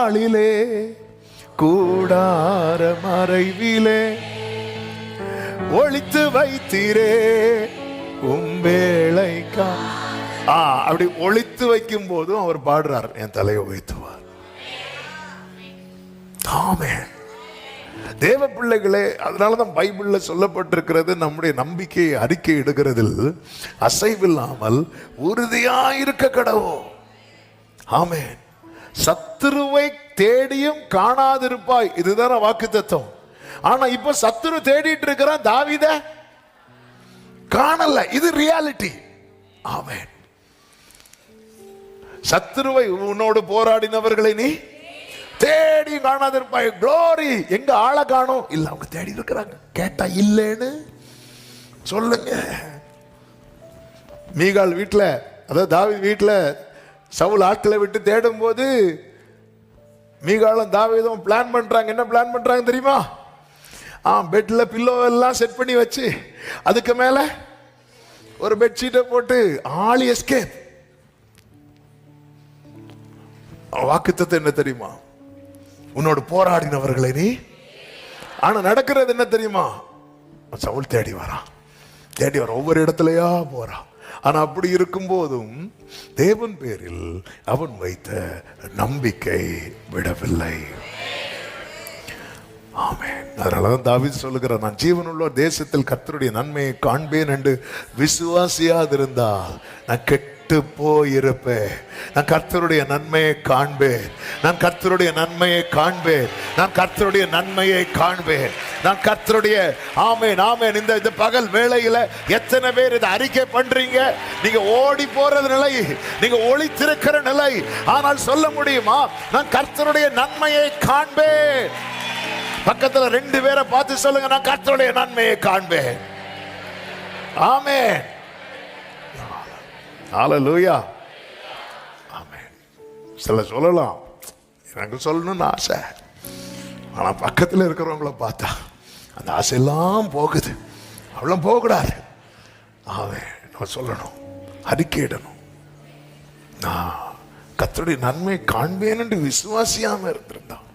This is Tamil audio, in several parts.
நாளிலே கூடார மறைவிலே ஒளித்து வைத்தீரே உம்பேளைக்கா. அப்படி ஒளித்து வைக்கும் போதும் அவர் பாடுறார், என் தலையை உயர்த்துவார். ஆமென். தேவ பிள்ளைகளே, அதனாலதான் பைபிள்ல சொல்லப்பட்டிருக்கிறது, நம்முடைய நம்பிக்கையை அறிக்கை இடுகிறதில் அசைவில்லாமல் உறுதியாயிருக்க கடவோம். ஆமென். சத்துருவை தேடியும் காணாதிருப்பாய், இதுதான் வாக்குத்தத்தம். ஆனா இப்ப சத்துரு தேடிட்டு இருக்கிறான், தாவீத காணல. இது ரியாலிட்டி. ஆமென். சத்துருவை உன்னோடு போராடினவர்களை நீ தேடி காணாதிருப்பாய். க்ளோரி. எங்க ஆளை காணோம்? இல்ல, அவங்க தேடி இருக்கிறாங்க. கேட்டா இல்லைன்னு சொல்லுங்க. மீகால் வீட்டுல, அதாவது தாவீது வீட்டுல சவுல் ஆட்களை விட்டு தேடும் போது மீகாலும் தாவீதும் பிளான் பண்றாங்க. என்ன பிளான் பண்றாங்க தெரியுமா? பெட்ல பில்லோ எல்லாம் செட் பண்ணி வச்சு அதுக்கு மேல ஒரு பெட்ஷீட்டை போட்டு ஆளி எஸ்கேப். வாக்குத்தத்தம் என்ன தெரியுமா? உன்னோடு போராடினவர்களை நீ. ஆனா நடக்கிறது என்ன தெரியுமா? சவுல் தேடி வரான், தேடி வர ஒவ்வொரு இடத்துலயா போறான். ஆனா அப்படி இருக்கும் போதும் தேவன் பேரில் அவன் வைத்த நம்பிக்கை விடவில்லை. ஆமென். அதனாலதான் தாவீது சொல்லுகிறார், நான் ஜீவனுள்ள தேசத்தில் கர்த்தருடைய நன்மையை காண்பேன் என்று விசுவாசியாதிருந்தால் நான் கெட்டு போயிருப்பேன். நான் கர்த்தருடைய நன்மையை காண்பேன். நான் கர்த்தருடைய நன்மையை காண்பேன். நான் கர்த்தருடைய நன்மையை காண்பேன். நான் கர்த்தருடைய. ஆமென், ஆமென். இந்த பகல் வேளையில எத்தனை பேர் இதை அறிக்கை பண்றீங்க? நீங்க ஓடி போறது நிலை, நீங்க ஒளித்திருக்கிற நிலை. ஆனால் சொல்ல முடியுமா, நான் கர்த்தருடைய நன்மையை காண்பேன்? பக்கத்துல 2 பேரை பார்த்து சொல்லுங்க, நான் கர்த்தருடைய நன்மையை காண்பேன். ஆமென். ஹல்லேலூயா. ஆமென். சில சொல்லலாம், எனக்கு சொல்லணும்னு ஆசை. ஆனா பக்கத்துல இருக்கிறவங்கள பார்த்தா அந்த ஆசையெல்லாம் போகுது. அவ்வளோ போகக்கூடாது. ஆமென். நான் சொல்லணும், அறிக்கையிடணும். நான் கர்த்தருடைய நன்மையை காண்பேன் என்று விசுவாசியாம இருந்திருந்தான்,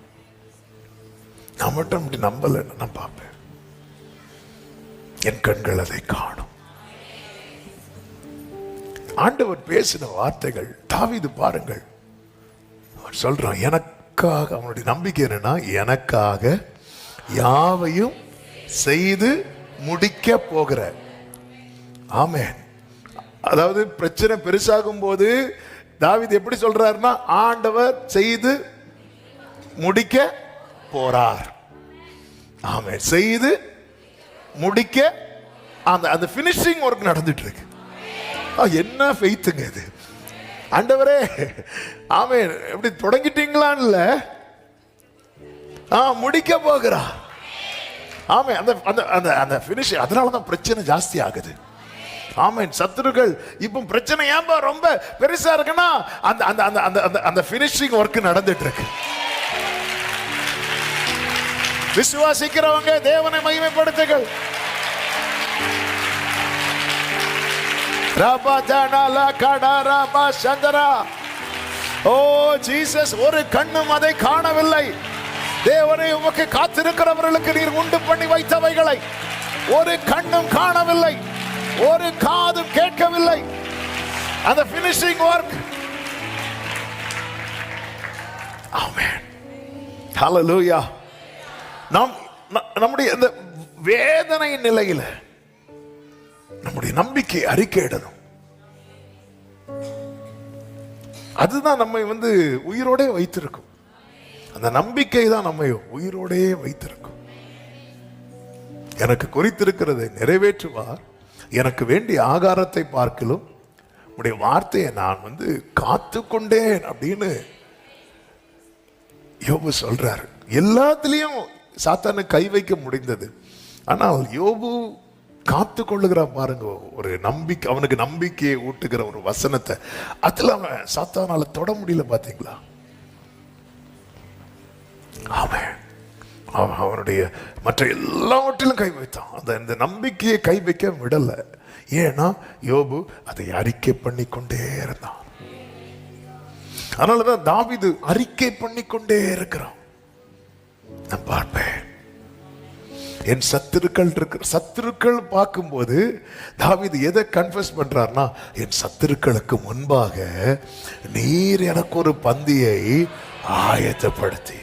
நான் மட்டும் அப்படி நம்பல, நான் பார்ப்பேன். என் கண்கள் அதை காணும். ஆண்டவர் பேசின வார்த்தைகள். தாவீது பாருங்கள், அவர் சொல்றான், எனக்காக. அவனுடைய நம்பிக்கை என்னன்னா, எனக்காக யாவையும் செய்து முடிக்க போகிற. ஆமென். அதாவது பிரச்சனை பெருசாகும் போது தாவீது எப்படி சொல்றாருன்னா, ஆண்டவர் செய்து முடிக்க போறார். ஆமென். செய்து முடிக்க அந்த ஃபினிஷிங் ஒர்க் நடந்துட்டு இருக்கு. என்ன ஃபெய்த்துங்க இது? ஆண்டவரே, ஆமென், எப்படி தொடங்கிட்டீங்களான்னு இல்ல, முடிக்க போகிறா. ஆமென். அந்த ஃபினிஷ். அதனாலதான் பிரச்சனை ஜாஸ்தி ஆகுது. ஆமென். சத்துருக்கள் இப்போ பிரச்சனை ஏன்பா ரொம்ப பெருசா இருக்குன்னா, அந்த ஃபினிஷிங் ஒர்க் நடந்துட்டு இருக்கு. விசுவாசிக்கிறவங்க தேவனை மகிமைப்படுத்துங்கள். ஓ ஜீசஸ், ஒரு கண்ணும் அதை காணவில்லை. தேவனை உமக்கு காத்திருக்கிறவர்களுக்கு நீர் உண்டு பண்ணி வைத்தவைகளை ஒரு கண்ணும் காணவில்லை, ஒரு காதும் கேட்கவில்லை. அந்த ஃபினிஷிங் ஒர்க். ஆமென். ஹல்லேலூயா. நம்முடைய இந்த வேதனை நிலையில நம்முடைய நம்பிக்கை அறிக்கையிடணும். அதுதான் நம்மை உயிரோட வைத்திருக்கும். அந்த நம்பிக்கை தான் நம்மை உயிரோட வைத்திருக்கும். எனக்கு குறித்திருக்கிறதை நிறைவேற்றுவார், எனக்கு வேண்டிய ஆகாரத்தை பார்க்கலும் உடைய வார்த்தையை நான் காத்து கொண்டேன் அப்படின்னு யோபு சொல்றாரு. எல்லாத்திலையும் சாத்தானு கை வைக்க முடிந்தது. ஆனால் யோபு காத்து கொள்ளுகிற பாருங்க, ஒரு நம்பிக்கை, அவனுக்கு நம்பிக்கையை ஊட்டுகிற ஒரு வசனத்தை. அதுல அவன் சாத்தானால தொட முடியல. பாத்தீங்களா? அவன் அவனுடைய மற்ற எல்லாவற்றிலும் கை வைத்தான். அந்த நம்பிக்கையை கை வைக்க விடல. ஏன்னா யோபு அதை அறிக்கை பண்ணி கொண்டே இருந்தான். அதனாலதான் தாவீது அறிக்கை பண்ணி கொண்டே இருக்கிறான். நான் பார்ப்பேன் என் சத்துருக்கள் பார்க்கும்போது தாவீது எதை கன்ஃபஸ் பண்றார்னா, என் சத்துருக்களுக்கு முன்பாக நீர் எனக்கு ஒரு பந்தியை ஆயத்தப்படுத்தி.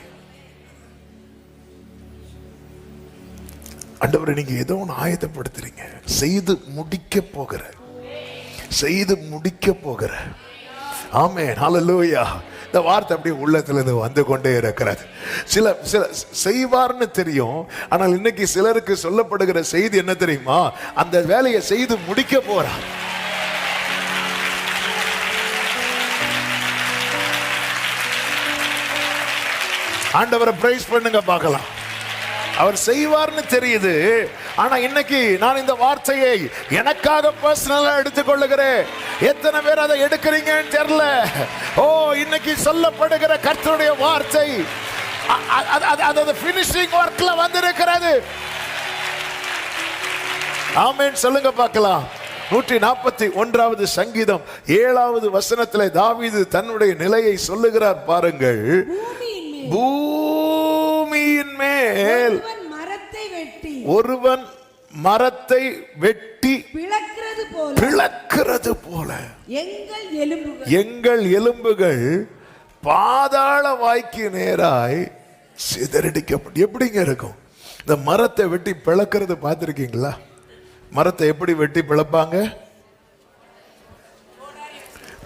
ஆண்டவரே, நீங்க ஏதோ ஒன்று ஆயத்தப்படுத்துறீங்க, செய்து முடிக்க போகிற. ஆமென், ஹல்லேலூயா. இந்த வார்த்தை அப்படியே உள்ளத்துல இருந்து வந்து கொண்டே இருக்கிறது. சில செய்வார்னு தெரியும், ஆனால் இன்னைக்கு சிலருக்கு சொல்லப்படுகிற செய்தி என்ன தெரியுமா? அந்த வேலையை செய்து முடிக்க போறார். ஆண்டவரை பிரைஸ் பண்ணுங்க பார்க்கலாம். அவர் செய்வார்னு தெரியுது, ஆனா இன்னைக்கு நான் இந்த வார்த்தையை எனக்காக பர்சனலா எடுத்துக்கொள்ளுகிறேன். எத்தனை பேர் அதை எடுக்கிறீங்கன்னு தெரியல. ஓ, இன்னைக்கு சொல்லப்படுகிற கர்த்தருடைய வார்த்தை அது ஃபினிஷிங் ஒர்க்ல வந்திருக்கிறது. ஆமென் சொல்லுங்க பார்க்கலாம். 141வது சங்கீதம் 7வது வசனத்திலே தாவீது தன்னுடைய நிலையை சொல்லுகிறார் பாருங்கள். பூமியின் மேல் ஒருவன் மரத்தை வெட்டி பிளக்கிறது போல எங்கள் எலும்புகள் பாதாள வாய்க்கு நேராய் சிதறடிக்கப்பட்டு. எப்படிங்க இருக்கும்? இந்த மரத்தை வெட்டி பிளக்கிறது பார்த்திருக்கீங்களா? மரத்தை எப்படி வெட்டி பிளப்பாங்க?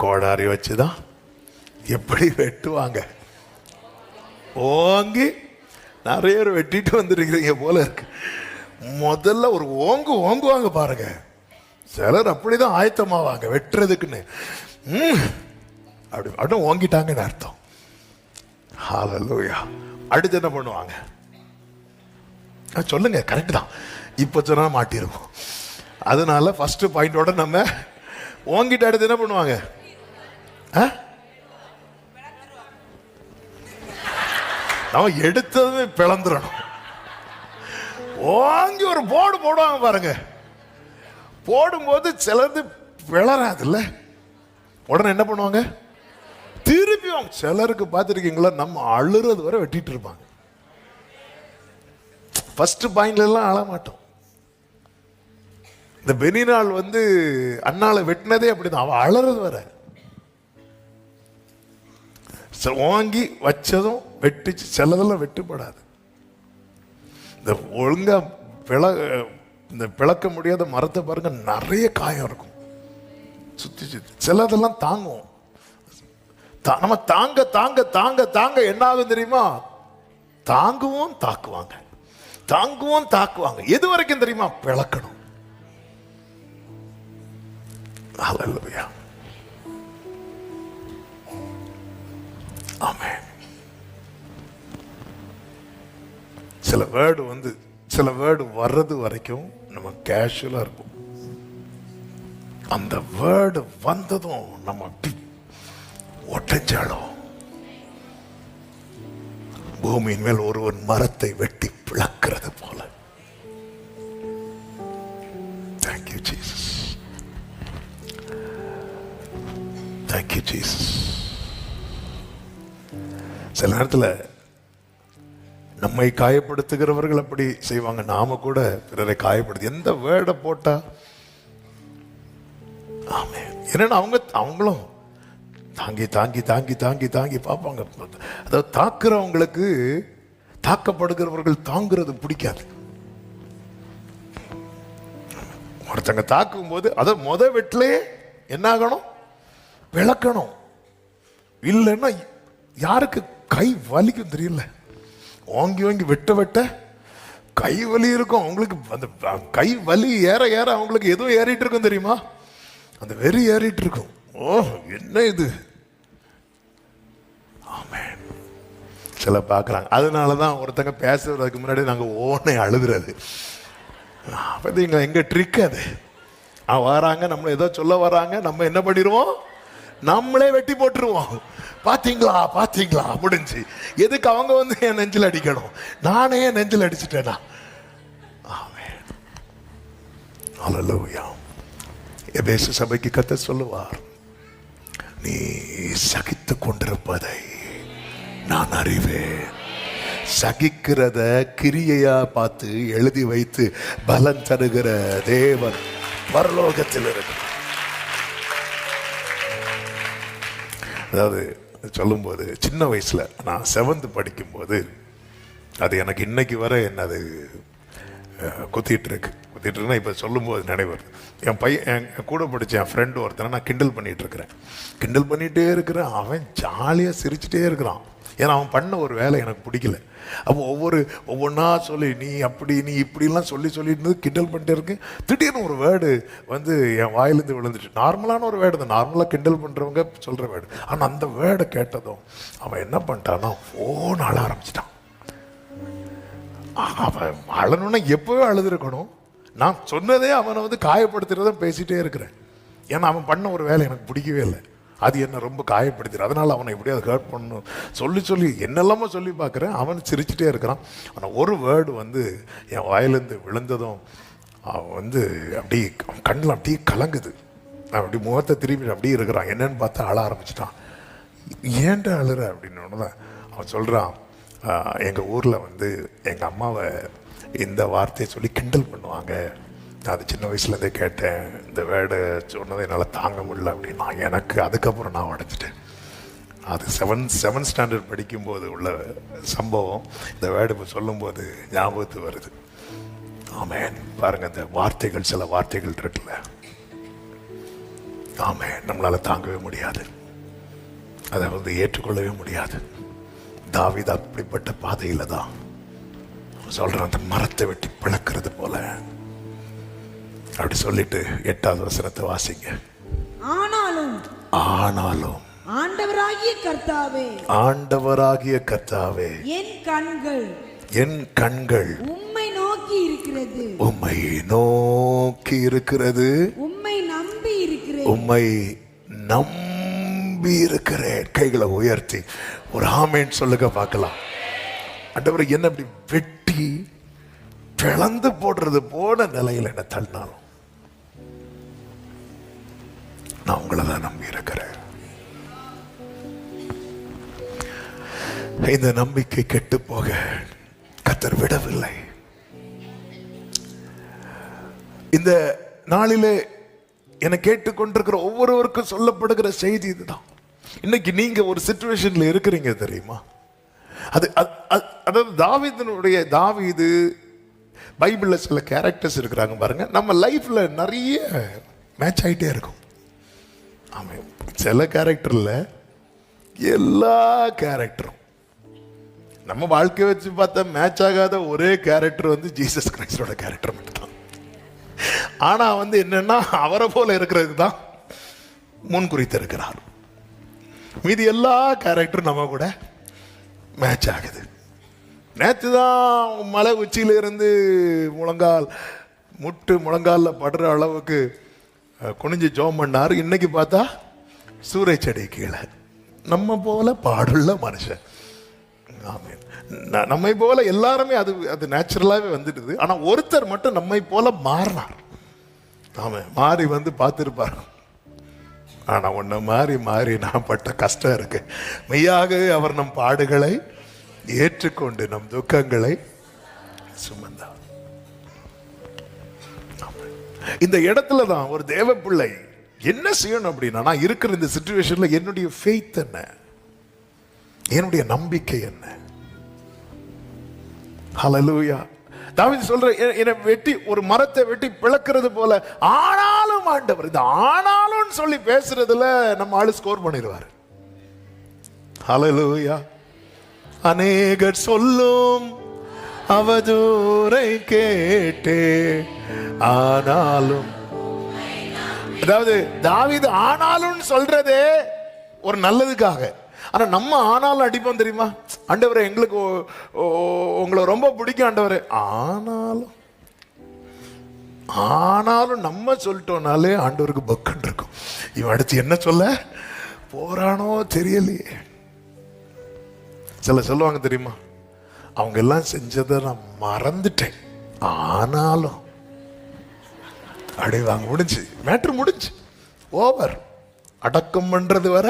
கோடாரி வச்சுதான். எப்படி வெட்டுவாங்க? ஓங்கி. நிறைய பேர் வெட்டிட்டு வந்திருக்கிறீங்க போல இருக்கு. முதல்ல ஒரு ஓங்குவாங்க பாருங்க. சிலர் அப்படிதான் ஆயத்தமாவாங்க வெட்டுறதுக்குன்னு. அப்படி ஓங்கிட்டாங்கன்னு அர்த்தம். ஹல்லேலூயா. அடுத்து என்ன பண்ணுவாங்க? சொல்லுங்க, கரெக்ட் தான். இப்ப சொன்னா மாட்டிருவோம். அதனால ஃபர்ஸ்ட் பாயிண்டோட நம்ம ஓங்கிட்டு அடுத்து என்ன பண்ணுவாங்க? நம்ம எடுத்ததுமே பிளந்துடணும். ஓங்கி ஒரு போடு போடுவாங்க பாருங்க. போடும்போது சிலது பிளறாதுல்ல, உடனே என்ன பண்ணுவாங்க? திருப்பி சிலருக்கு பார்த்துருக்கீங்களா, நம்ம அழுறது வரை வெட்டிட்டு இருப்பாங்க. ஃபர்ஸ்ட் பாயிண்ட்ல எல்லாம் அழ மாட்டோம். இந்த பெனினாள் அண்ணாளை வெட்டினதே அப்படிதான். அவ அழறது வர ஓங்கி வச்சதும் வெட்டிச்சு. சிலதெல்லாம் வெட்டுப்படாது. இந்த ஒழுங்கா இந்த பிளக்க முடியாத மரத்தை பாருங்க, நிறைய காயம் இருக்கும் சுத்தி சுத்தி. சிலதெல்லாம் தாங்கும். நம்ம தாங்க தாங்க தாங்க தாங்க என்ன ஆகும் தெரியுமா? தாங்குவோம் தாக்குவாங்க, தாங்குவோம் தாக்குவாங்க. எது வரைக்கும் தெரியுமா? பிளக்கணும். ஹல்லேலூயா. ஆமென். சில வேர்டு வர்றது வரைக்கும் நம்ம கேஷுவலா இருக்கும். அந்த வேர்டு வந்ததும் நம்ம அப்படி ஒட்டஞ்சாலும். பூமியின் மேல் ஒருவன் மரத்தை வெட்டி பிளக்கிறது போல. Thank you Jesus. Thank you Jesus. சில நேரத்தில் நம்மை காயப்படுத்துகிறவர்கள் அப்படி செய்வாங்க. நாம கூட பிறரை காயப்படுத்து எந்த வேர்டை போட்டா. ஆமே. என்னன்னா அவங்களும் தாங்கி தாங்கி தாங்கி தாங்கி தாங்கி பார்ப்பாங்க. அதாவது தாக்குறவங்களுக்கு தாக்கப்படுகிறவர்கள் தாங்குறது பிடிக்காது. ஒருத்தங்க தாக்கும் போது அதை வெட்டிலே என்ன ஆகணும்? விளக்கணும். இல்லைன்னா யாருக்கு கை வலிக்கும் தெரியல. ஓங்கி ஓங்கி வெட்ட கை வலி இருக்கும் அவங்களுக்கு. அந்த கை வலி ஏற ஏற அவங்களுக்கு எதுவும் ஏறிட்டு இருக்கும் தெரியுமா? அந்த வெறி ஏறிட்டு இருக்கும். ஓ, என்ன இது? ஆமென். சில பார்க்குறாங்க. அதனாலதான் ஒருத்தங்க பேசுறதுக்கு முன்னாடி நாங்க ஓனை அழுதுறது. பார்த்தீங்களா எங்க ட்ரிக் அது? வராங்க, நம்ம ஏதோ சொல்ல வராங்க, நம்ம என்ன பண்ணிடுவோம்? நம்மளே வெட்டி போட்டுருவோம். பாத்தீங்களா பாத்தீங்களா முடிஞ்சு. எதுக்கு அவங்க என் நெஞ்சில் அடிக்கணும்? நானே என் நெஞ்சில் அடிச்சுட்டேனா? ஆமென். ஹல்லேலூயா. எபேசு சபைக்கு கர்த்தர் சொல்லுவார், நீ சகித்து கொண்டிருப்பதை நான் அறிவேன். சகிக்கிறத கிரியையா பார்த்து எழுதி வைத்து பலன் தருகிற தேவன் பரலோகத்தில் இருக்கு. அதாவது சொல்லும்போது சின்ன வயசுல நான் 7th படிக்கும்போது அது எனக்கு இன்னைக்கு வர என்ன அது குத்திட்டு இருக்குன்னா இப்போ சொல்லும்போது நினைவு வருது. என் பையன் என் கூட படித்த என் ஃப்ரெண்டு ஒருத்தனை நான் கிண்டல் பண்ணிகிட்டே இருக்கிறேன். அவன் ஜாலியாக சிரிச்சுட்டே இருக்கிறான். ஏன்னா அவன் பண்ண ஒரு வேலை எனக்கு பிடிக்கல. அப்போ ஒவ்வொன்றா சொல்லி நீ அப்படி நீ இப்படிலாம் சொல்லிட்டு கிண்டல் பண்ணிட்டே இருக்கு. திடீர்னு ஒரு வேர்டு வந்து என் வாயிலேருந்து விழுந்துச்சு. நார்மலான ஒரு வேர்டு தான், நார்மலாக கிண்டல் பண்ணுறவங்க சொல்கிற வேர்டு. ஆனால் அந்த வேர்டை கேட்டதும் அவன் என்ன பண்ணிட்டான்னா ஃபோன் அழ ஆரம்பிச்சிட்டான். அவன் அழணுன்னா எப்போவே அழுதுருக்கணும். நான் சொன்னதே அவனை வந்து காயப்படுத்துறத பேசிகிட்டே இருக்கிறேன். ஏன்னா அவன் பண்ண ஒரு வேலை எனக்கு பிடிக்கவே இல்லை. அது என்னை ரொம்ப காயப்படுத்திடு. அதனால் அவனை எப்படியாவது ஹர்ட் பண்ணணும் சொல்லி என்னெல்லாமோ சொல்லி பார்க்குறேன். அவன் சிரிச்சுட்டே இருக்கிறான். ஆனால் ஒரு வேர்டு வந்து என் வாயிலேருந்து விழுந்ததும் அவன் வந்து அப்படியே கண்ணில் அப்படியே கலங்குது. நான் அப்படி முகத்தை திரும்பி அப்படியே இருக்கிறான். என்னன்னு பார்த்தா அழ ஆரம்பிச்சிட்டான். ஏன்டா அழுற அப்படின்னு தான் அவன் சொல்கிறான். எங்கள் ஊரில் வந்து எங்கள் அம்மாவை இந்த வார்த்தையை சொல்லி கிண்டல் பண்ணுவாங்க. நான் அது சின்ன வயசுலேருந்தே கேட்டேன். இந்த வேர்டை சொன்னதை என்னால் தாங்க முடியல அப்படின்னா எனக்கு அதுக்கப்புறம் நான் உடைச்சிட்டேன். அது 7th ஸ்டாண்டர்ட் படிக்கும்போது உள்ள சம்பவம் இந்த வேர்டு இப்போ சொல்லும்போது ஞாபகத்து வருது. ஆமேன். பாருங்க, இந்த வார்த்தைகள், சில வார்த்தைகள் இருக்குல்ல, ஆமேன், நம்மளால் தாங்கவே முடியாது, அதை வந்து ஏற்றுக்கொள்ளவே முடியாது. தாவீது அப்படிப்பட்ட பாதையில தான் சொல்றான், அந்த மரத்தை வெட்டி பிளக்கிறது போல அப்படி சொல்லிட்டு 8வது வசனத்தை வாசிங்க. ஆனாலும் ஆண்டவராகிய கர்த்தாவே என் கண்கள் உம்மை நோக்கி இருக்கிறது, உம்மை நம்பி இருக்கிறேன். கைகளை உயர்த்தி ஒரு ஆமேன் சொல்லுங்க பார்க்கலாம். ஆண்டவரே, என்ன அப்படி வெட்டி பிளந்து போடுறது போன நிலையில் என்ன தள்ளினாலும் நான் உங்களை தான் நம்பி இருக்கிறேன். இந்த நம்பிக்கை கெட்டு போக கர்த்தர் விடவில்லை. இந்த நாளிலே என்னை கேட்டுக்கொண்டிருக்கிற ஒவ்வொருவருக்கும் சொல்லப்படுகிற செய்தி இதுதான். இன்னைக்கு நீங்க ஒரு சிச்சுவேஷன்ல இருக்கிறீங்க தெரியுமா? அதாவது தாவீது பைபிள்ல சில கேரக்டர்ஸ் இருக்கிறாங்க பாருங்க. நம்ம லைஃப்ல நிறைய மேட்ச் ஆகிட்டே இருக்கும். ஆமா, சில கேரக்டர்ல எல்லா கேரக்டரும் நம்ம வாழ்க்கையை வச்சு பார்த்தா மேட்ச் ஆகாத ஒரே கேரக்டர் வந்து ஜீசஸ் கிரைஸ்டோட கேரக்டர் மட்டும்தான். ஆனா வந்து என்னன்னா அவரை போல இருக்கிறது தான் முன் குறித்து இருக்கிறார். மீதி எல்லா கேரக்டரும் நம்ம கூட மேட்ச் ஆகுது. நேற்று தான் மலை உச்சியில இருந்து முழங்காலில் படுற அளவுக்கு குனிஞ்சு ஜோம் பண்ணார். இன்னைக்கு பார்த்தா சூறை செடி கீழே நம்ம போல பாடுள்ள மனுஷன். ஆமீன். நம்மை போல எல்லாருமே அது நேச்சுரலாகவே வந்துடுது. ஆனால் ஒருத்தர் மட்டும் நம்மை போல மாறினார். ஆமாம், மாறி வந்து பார்த்துருப்பார். ஆனால் ஒன்று மாறி நான் பட்ட கஷ்டம் இருக்கு. மெய்யாகவே அவர் நம் பாடுகளை ஏற்றுக்கொண்டு நம் துக்கங்களை சுமந்தார். இந்த இடத்துல தான் ஒரு தேவ பிள்ளை என்ன செய்யணும் அப்படின்னா, நான் இருக்கிற இந்த சிச்சுவேஷன்ல என்னுடைய ஃபெய்த் என்ன, என்னுடைய நம்பிக்கை என்ன? ஹல்லேலூயா. தாவீது சொல்ற, என்னை வெட்டி ஒரு மரத்தை வெட்டி பிளக்கிறது போல, ஆனாலும் ஆண்டவர், இந்த ஆனாலும் சொல்லி பேசுறதுல நம்ம ஆளு ஸ்கோர் பண்ணிடுவார். ஹல்லேலூயா. அநேகர் சொல்லும் அவதூறை கேட்டே ஆனாலும், அதாவது தாவீது ஆனாலும் சொல்றதே ஒரு நல்லதுக்காக. ஆனா நம்ம ஆனாலும் அடிப்போம் தெரியுமா? ஆண்டவரே, எங்களுக்கு உங்களை ரொம்ப பிடிக்கும் ஆண்டவரே, ஆனாலும் நம்ம சொல்லிட்டோம்னாலே ஆண்டவருக்கு பக்குன்னு இருக்கும். இவன் அடுத்து என்ன சொல்ல போறானோ தெரியலையே. சில சொல்லுவாங்க தெரியுமா, அவங்க எல்லாம் செஞ்சதை நான் மறந்துட்டேன், ஆனாலும் அப்படியே வாங்க முடிஞ்சு, மேட்ரு முடிஞ்சு, ஓவர். அடக்கம் பண்றது வர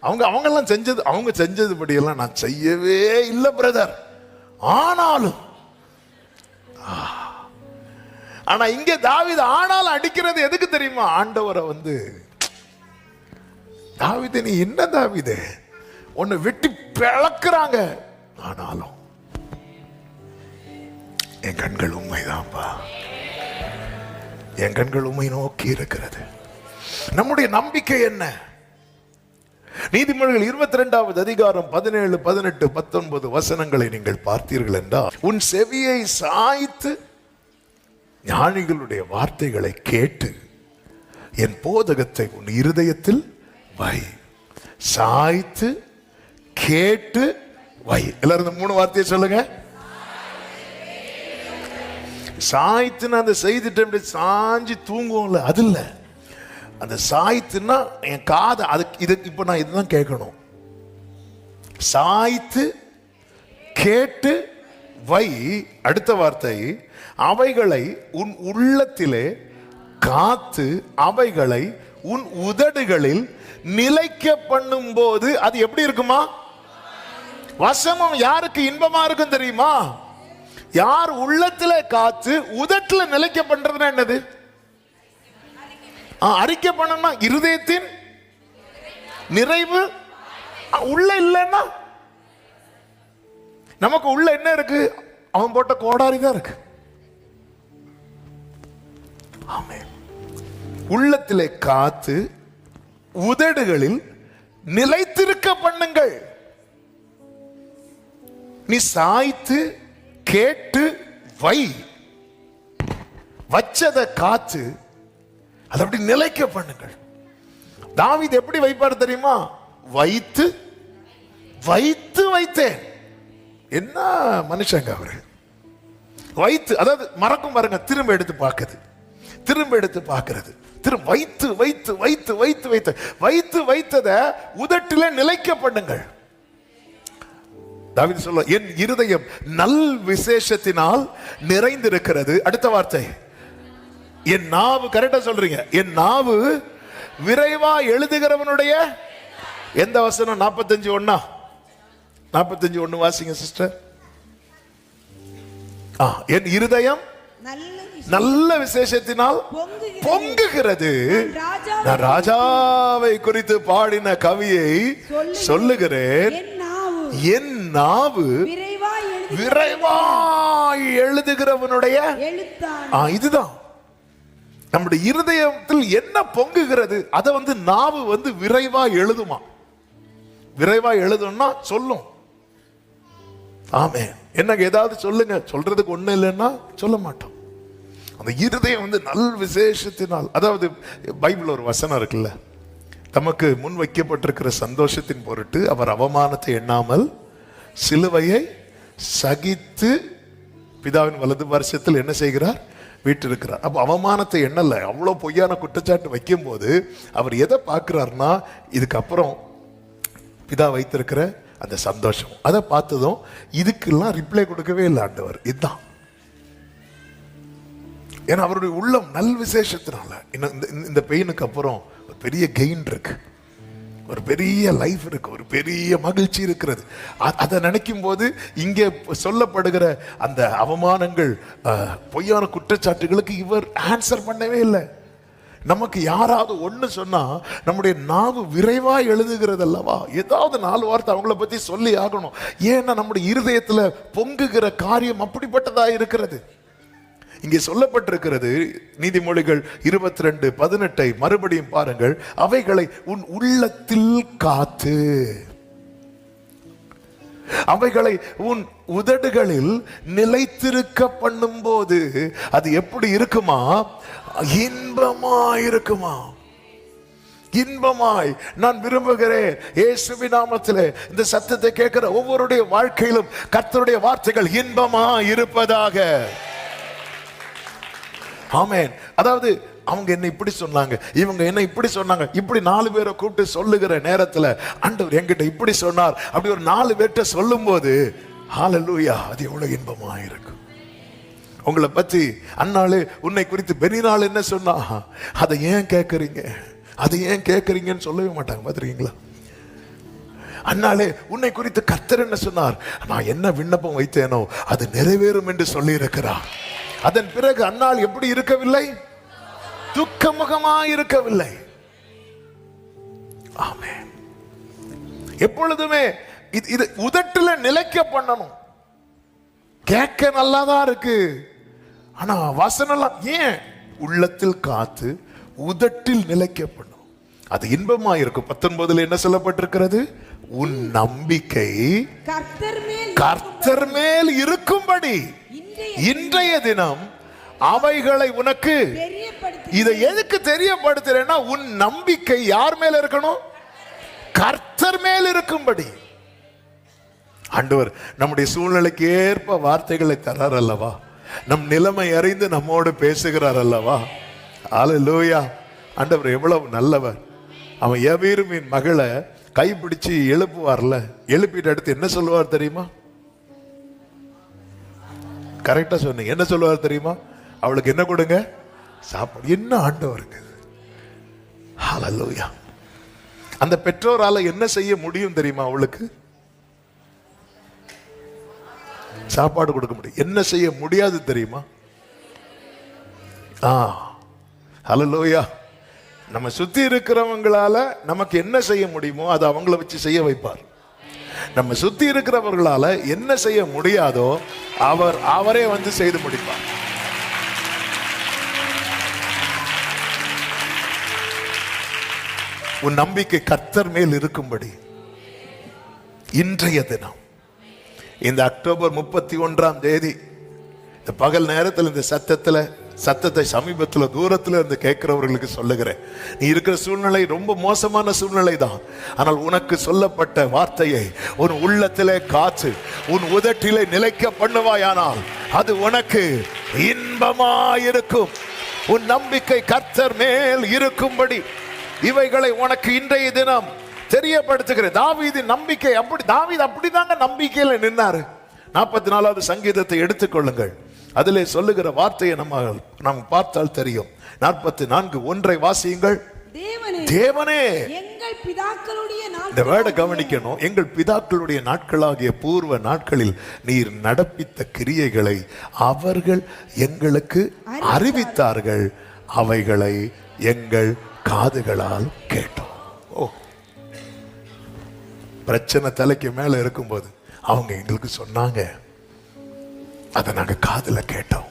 அவங்கெல்லாம் செஞ்சது, அவங்க செஞ்சது படியெல்லாம் நான் செய்யவே இல்லை பிரதர். ஆனாலும் ஆனா இங்க தாவீது ஆனாலும் அடிக்கிறது எதுக்கு தெரியுமா? ஆண்டவரை வந்து, தாவீது நீ என்ன தாவீது உன்னை வெட்டி பிளக்குறாங்க, ஆனாலும் என் கண்கள் உண்மைதான்ப்பா, என் கண்கள் உண்மை நோக்கி இருக்கிறது. நம்முடைய நம்பிக்கை என்ன? நீதிமொழிகள் 22வது அதிகாரம் 17, 18, 19 வசனங்களை நீங்கள் பார்த்தீர்கள் என்றால், உன் செவியை சாய்த்து ஞானிகளுடைய வார்த்தைகளை கேட்டு என் போதகத்தை உன் இருதயத்தில் வை. சாய்த்து கேட்டு வை. எல்லாரும் 3 வார்த்தையை சொல்லுங்க. சாய்த்துன்னு அந்த செய்திட்டு சாஞ்சி தூங்குவோம்ல, அது இல்லை. அந்த சாய்த்துன்னா என் காதை அதுக்கு இது இப்போ நான் இதுதான் கேட்கணும். சாய்த்து கேட்டு வை. அடுத்த வார்த்தை, அவைகளை உன் உள்ளத்திலே காத்து அவைகளை உன் உதடுகளில் நிலைக்க பண்ணும் போது அது எப்படி இருக்குமா? வசனம் யாருக்கு இன்பமா இருக்கும் தெரியுமா? யார் உள்ளத்துல காத்து உதட்டுல நிலைக்க பண்றதுன்னா என்னது? அறிக்கை பண்ணா இருதயத்தின் நிறைவு உள்ள இல்லைன்னா நமக்கு உள்ள என்ன இருக்கு? அவன் போட்ட கோடாரி தான் இருக்கு. ஆமென். உள்ளத்திலே காத்து உதடுகளில் நிலைத்திருக்க பண்ணுங்கள். நீ சாய்த்து கேட்டு வை. வச்சதை காத்து அதை அப்படி நிலைக்க பண்ணுங்கள். தாவீது எப்படி வைப்பார் தெரியுமா? வைத்து வைத்து வைத்தேன். என்ன மனுஷங்க அவரு! வைத்து, அதாவது மறக்கும் பாருங்க, திரும்ப எடுத்து பார்க்குது, திரும்ப எடுத்து பார்க்கிறது, திரும்ப வைத்து வைத்து வைத்து வைத்து வைத்து வைத்து வைத்ததை உதட்டிலே நிலைக்க பண்ணுங்கள். தாவீது சொல்ல, என் இருதயம் நல் விசேஷத்தினால் நிறைந்திருக்கிறது. அடுத்த வார்த்தை, என் நாவு, கரெக்டா சொல்றீங்க, என் நாவு விரைவா எழுதுகிறவனுடைய எந்த வசனம்? 45:1. 45:1 வாசிங்க சிஸ்டர். என் இருதயம் நல்ல விசேஷத்தினால் பொங்குகிறது. நான் ராஜாவை குறித்து பாடின கவியை சொல்லுகிறேன். என் நாவு விரைவாய் எழுதுகிறவனுடைய இதுதான். நம்முடைய இருதயத்தில் என்ன பொங்குகிறது அதை வந்து நாவு வந்து விரைவா எழுதுமா. விரைவா எழுதும்னா சொல்லும். ஆமே, என்னங்க ஏதாவது சொல்லுங்க, சொல்றதுக்கு ஒண்ணு இல்லைன்னா சொல்ல மாட்டோம். அந்த இருதயம் வந்து நல் விசேஷத்தினால், அதாவது பைபிள் ஒரு வசனம் இருக்குல்ல, தமக்கு முன் வைக்கப்பட்டிருக்கிற சந்தோஷத்தின் பொருட்டு அவர் அவமானத்தை எண்ணாமல் சிலுவையை சகித்து பிதாவின் வலது வருஷத்தில் என்ன செய்கிறார்? வீட்டிருக்கிறார். அப்ப அவமானத்தை எண்ணல. அவ்வளவு பொய்யான குற்றச்சாட்டு வைக்கும் போது அவர் எதை பார்க்கிறார்னா, இதுக்கப்புறம் பிதா வைத்திருக்கிற அந்த சந்தோஷம். அதை பார்த்ததும் இதுக்கெல்லாம் ரிப்ளை கொடுக்கவே இல்லை ஆண்டவர். இதுதான், ஏன்னா அவருடைய உள்ளம் நல் விசேஷத்தினால. இந்த பெயினுக்கு அப்புறம் ஒரு பெரிய கெயின் இருக்கு, ஒரு பெரிய லைஃப் இருக்கு, ஒரு பெரிய மகிழ்ச்சி இருக்கிறது. அதை நினைக்கும் போது இங்கே சொல்லப்படுகிற அந்த அவமானங்கள், பொய்யான குற்றச்சாட்டுகளுக்கு இவர் ஆன்சர் பண்ணவே இல்லை. நமக்கு யாராவது ஒண்ணு சொன்னா நம்முடைய நாவு விரைவா எழுதுகிறது அல்லவா? ஏதாவது 4 வார்த்தை அவங்கள பத்தி சொல்லி ஆகணும். ஏன்னா நம்முடைய இருதயத்துல பொங்குகிற காரியம் அப்படிப்பட்டதா இருக்கிறது. இங்கே சொல்லப்பட்டிருக்கிறது நீதிமொழிகள் 22:18 மறுபடியும் பாருங்கள். அவைகளை உன் உள்ளத்தில் காத்து அவைகளை உன் உதடுகளில் நிலைத்திருக்க பண்ணும் போது அது எப்படி இருக்குமா? இன்பமாய் இருக்குமா? இன்பமாய். நான் விரும்புகிறேன் இயேசுவின் நாமத்திலே இந்த சத்தத்தை கேட்கிற ஒவ்வொருடைய வாழ்க்கையிலும் கர்த்தருடைய வார்த்தைகள் இன்பமாய் இருப்பதாக. ஆமென். அதாவது அவங்க என்ன இப்படி சொன்னாங்க, இவங்க என்ன இப்படி சொன்னாங்க, இப்படி 4 பேரை கூப்பிட்டு சொல்லுகிற நேரத்தில் ஆண்டவர் என்கிட்ட இப்படி சொன்னார், அப்படி ஒரு 4 பேர்ட்ட சொல்லும் போது ஹல்லேலூயா, அது எவ்வளவு இன்பமா இருக்கும். உங்களை பத்தி அன்னாளு உன்னை குறித்து பெரிய நாள் என்ன சொன்னா, அதை ஏன் கேட்கறீங்க? அது ஏன் கேட்கறீங்கன்னு சொல்லவே மாட்டாங்க. பாத்துருக்கீங்களா? அன்னாலே உன்னை குறித்து கர்த்தர் என்ன சொன்னார்? நான் என்ன விண்ணப்பம் வைத்தேனோ அது நிறைவேறும் என்று சொல்லி இருக்கிறார். அதன் பிறகு அன்னாள் எப்படி இருக்கவில்லை? துக்கமுகமா இருக்கவில்லை. ஆமென். எப்பொழுதுமே இது உதட்டுல நிலைக்க பண்ணணும். கேட்க நல்லாதான் இருக்கு, ஆனா வசனம் ஏன் உள்ளத்தில் காத்து உதட்டில் நிலைக்க பண்ணும். அது இன்பமா இருக்கும். 19 என்ன சொல்லப்பட்டிருக்கிறது? உன் நம்பிக்கை கர்த்தர் மேல் இருக்கும்படி இன்றைய தினம் அவைகளை உனக்கு. இதை எதுக்கு தெரியப்படுத்துறேன்னா, உன் நம்பிக்கை யார் மேல இருக்கணும்? கர்த்தர் மேல் இருக்கும்படி. ஆண்டவர் நம்முடைய சூழ்நிலைக்கு ஏற்ப வார்த்தைகளை தரார் அல்லவா? நம் நிலைமை அறிந்து நம்மோடு பேசுகிறார் அல்லவா? அல்லேலூயா. ஆண்டவர் எவ்வளவு நல்லவர். அவன் யவீருவின் மகளை கைப்பிடிச்சு எழுப்புவார்ல, எழுப்பிட்டு அடுத்து என்ன சொல்லுவார் தெரியுமா? கரெக்டா சொன்னீங்க. என்ன சொல்லுவார் தெரியுமா? அவளுக்கு என்ன கொடுங்க? சாப்பாடு. என்ன ஆண்டவருக்கு! ஹல்லேலூயா. அந்த பெற்றோரால என்ன செய்ய முடியும் தெரியுமா? அவளுக்கு சாப்பாடு கொடுக்க முடியும். என்ன செய்ய முடியாது தெரியுமா? ஹல்லேலூயா. நம்ம சுத்தி இருக்கிறவங்களால நமக்கு என்ன செய்ய முடியுமோ அதை அவங்கள வச்சு செய்ய வைப்பார். நம்ம சுத்தி இருக்கிறவர்களால என்ன செய்ய முடியாதோ அவரே வந்து செய்து முடிப்பார். உன் நம்பிக்கை கர்த்தர் மேல் இருக்கும்படி இன்றைய தினம், இந்த அக்டோபர் 31ஆம் தேதி, இந்த பகல் நேரத்தில் இந்த சத்தத்தை சமீபத்தில் தூரத்தில் இருந்து கேட்கிறவர்களுக்கு சொல்லுகிறேன். நீ இருக்கிற சூழ்நிலை ரொம்ப மோசமான சூழ்நிலை தான். ஆனால் உனக்கு சொல்லப்பட்ட வார்த்தையை உன் உள்ளத்திலே காத்து உன் உதட்டிலே நிலைக்க பண்ணுவாயானால் அது உனக்கு இன்பமாயிருக்கும். உன் நம்பிக்கை கர்த்தர் மேல் இருக்கும்படி இவைகளை உனக்கு இன்றைய தினம் தெரியப்படுத்துகிறேன். தாவீதின் நம்பிக்கை தாவீது அப்படிதாங்க நம்பிக்கையில நின்னாரு. 44வது சங்கீதத்தை எடுத்துக்கொள்ளுங்கள். அதிலே சொல்லுகிற வார்த்தையை நாம் பார்த்தால் தெரியும். 44:1 வாசியுங்கள். தேவனே, எங்கள் பிதாக்களுடைய இந்த வேர்டை கவனிக்கணும். எங்கள் பிதாக்களுடைய நாட்களாகிய பூர்வ நாட்களில் நீர் நடப்பித்த கிரியைகளை அவர்கள் எங்களுக்கு அறிவித்தார்கள், அவைகளை எங்கள் காதுகளால் கேட்டோம். பிரச்சனை தலைக்கு மேல இருக்கும்போது அவங்க எங்களுக்கு சொன்னாங்க, அதை நாங்க காதுல கேட்டோம்.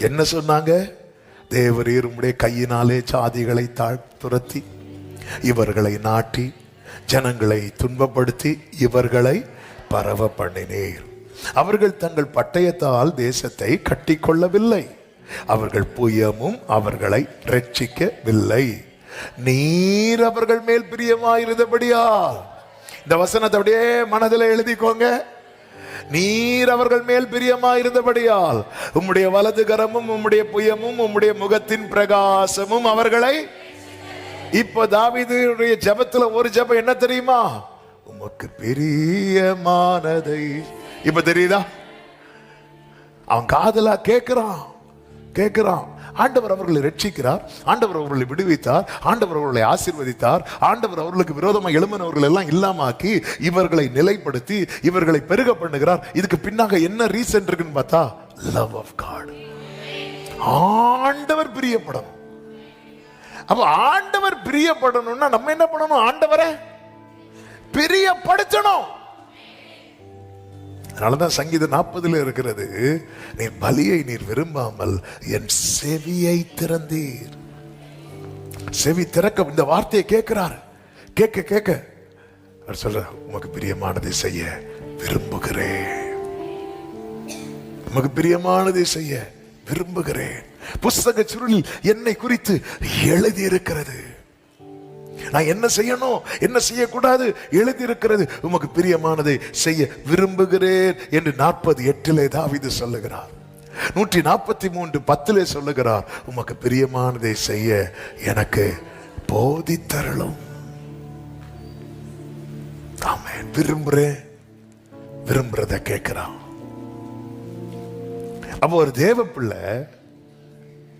என்ன சொன்னாங்க? தேவரீர் உம்முடைய கையினாலே சாதிகளை துரத்தி இவர்களை நாட்டி ஜனங்களை துன்பப்படுத்தி இவர்களை பரவ பண்ணினீர். அவர்கள் தங்கள் பட்டயத்தால் தேசத்தை கட்டி கொள்ளவில்லை, அவர்கள் புயமும் அவர்களை ரட்சிக்கவில்லை. நீர் அவர்கள் மேல் பிரியமாயிருந்தபடியா. இந்த வசனத்தை அப்படியே மனதில் எழுதிக்கோங்க. நீர் அவர்கள் மேல் பிரியமாயிருந்தபடியால் உம்முடைய வலது கரமும் உம்முடைய புயமும் உம்முடைய முகத்தின் பிரகாசமும் அவர்களை. இப்ப தாவீதுடைய ஜெபத்துல ஒரு ஜெபம் என்ன தெரியுமா? உமக்கு பிரியமானதை. இப்ப தெரியுதா? அவன் காதலா கேட்கிறான். ஆண்டவர் அவர்களை ரட்சிக்கிறார், ஆண்டவர் அவர்களை விடுவித்தார், ஆண்டவர் அவர்களை ஆசீர்வதித்தார், ஆண்டவர் அவர்களுக்கு விரோதமாக எழும்பினவர்கள் எல்லாம் இல்லாமாக்கி இவர்களை நிலைப்படுத்தி இவர்களை பெருக பண்ணுகிறார். இதுக்கு பின்னாக என்ன ரீசன் இருக்குன்னு பார்த்தா, லவ் ஆஃப் காட். ஆண்டவர் பிரியப்படணும். அப்ப ஆண்டவர் பிரியப்படணும்னா நம்ம என்ன பண்ணணும்? ஆண்டவரை பிரியப்படுத்தணும். அதனாலதான் சங்கீதம் 40 இருக்கிறது, நீர் பலியை நீர் விரும்பாமல் என் செவியை திறந்தீர். செவி திறக்க இந்த வார்த்தையை கேட்கிறார். கேட்க சொல்ற, உமக்கு பிரியமானதை செய்ய விரும்புகிறேன், உமக்கு பிரியமானதை செய்ய விரும்புகிறேன். புஸ்தக சுருளில் என்னை குறித்து எழுதி இருக்கிறது. நான் என்ன செய்யணும் என்ன செய்யக்கூடாது எழுதி இருக்கிறது. உமக்கு பிரியமானதை செய்ய விரும்புகிறேன் என்று 48 தாவீது சொல்லுகிறார். 143:10 சொல்லுகிறார், உமக்கு பிரியமானதை செய்ய எனக்கு போதித்தருளும். ஆமென். விரும்புறத கேட்கிறான். அப்போ ஒரு தேவ பிள்ளை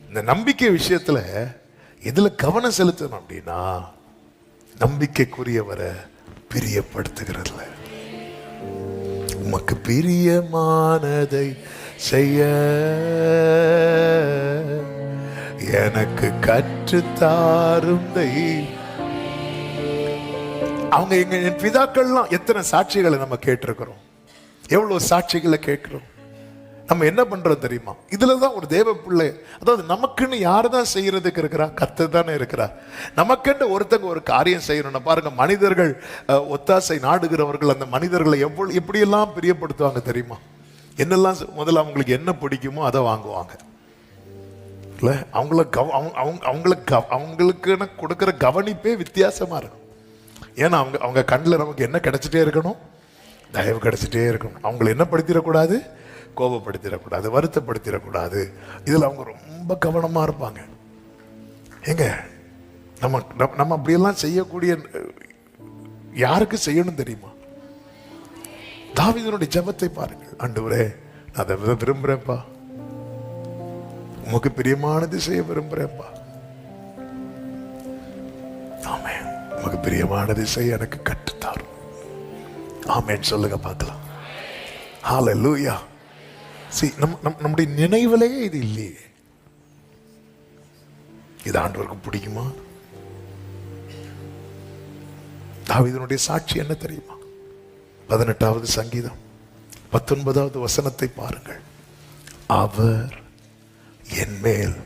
இந்த நம்பிக்கை விஷயத்துல இதுல கவனம் செலுத்தணும் அப்படின்னா நம்பிக்கைக்குரியவரை பிரியப்படுத்துகிறதுல. உமக்கு பிரியமானதை செய்ய எனக்கு கற்றுத்தாரும் அவங்க என் பிதாக்கள்லாம் எத்தனை சாட்சிகளை நம்ம கேட்டிருக்கிறோம், எவ்வளவு சாட்சிகளை கேட்கிறோம். நம்ம என்ன பண்றோம் தெரியுமா? இதுலதான் ஒரு தேவ பிள்ளை, அதாவது நமக்குன்னு யாரு தான் செய்யறதுக்கு இருக்கிறா? கர்த்தர் தானே இருக்கிறா. நமக்குன்னு ஒருத்தங்க ஒரு காரியம் செய்யணும்னா பாருங்க, மனிதர்கள் ஒத்தாசை நாடுகிறவர்கள் அந்த மனிதர்களை எப்படியெல்லாம் பிரியப்படுத்துவாங்க தெரியுமா? என்னெல்லாம் முதல்ல அவங்களுக்கு என்ன பிடிக்குமோ அதை வாங்குவாங்க இல்ல. அவங்களுக்கு கொடுக்கிற கவனிப்பே வித்தியாசமா இருக்கும். ஏன்னா அவங்க கண்ணில் நமக்கு என்ன கிடைச்சிட்டே இருக்கணும்? தயவு கிடைச்சிட்டே இருக்கணும். அவங்களை என்ன படுத்திடக்கூடாது? கோபப்படுத்திடக்கூடாது, வருத்தப்படுத்திடக்கூடாது. இதில் அவங்க ரொம்ப கவனமா இருப்பாங்க. ஏங்க நம்ம நம்ம அப்படியெல்லாம் செய்யக்கூடிய யாருக்கு செய்யணும் தெரியுமா? தாவீதுனுடைய ஜெபத்தை பாருங்கள். ஆண்டவரே, நான் அதை விரும்புறேன்ப்பா, உமக்கு பிரியமானது செய்ய விரும்புறேன்ப்பா. ஆமென். உமக்கு பிரியமானது செய்ய எனக்கு கற்றுத்தாரும். ஆமென் சொல்லுங்க பார்க்கலாம். ஹல்லேலூயா. நம்முடைய நினைவிலேயே இது இல்லையே. இது ஆண்டவருக்கு பிடிக்குமா? தாவீதுனுடைய சாட்சி என்ன தெரியுமா? 18வது சங்கீதம் 19வது வசனத்தை பாருங்கள். அவர் என் மேல்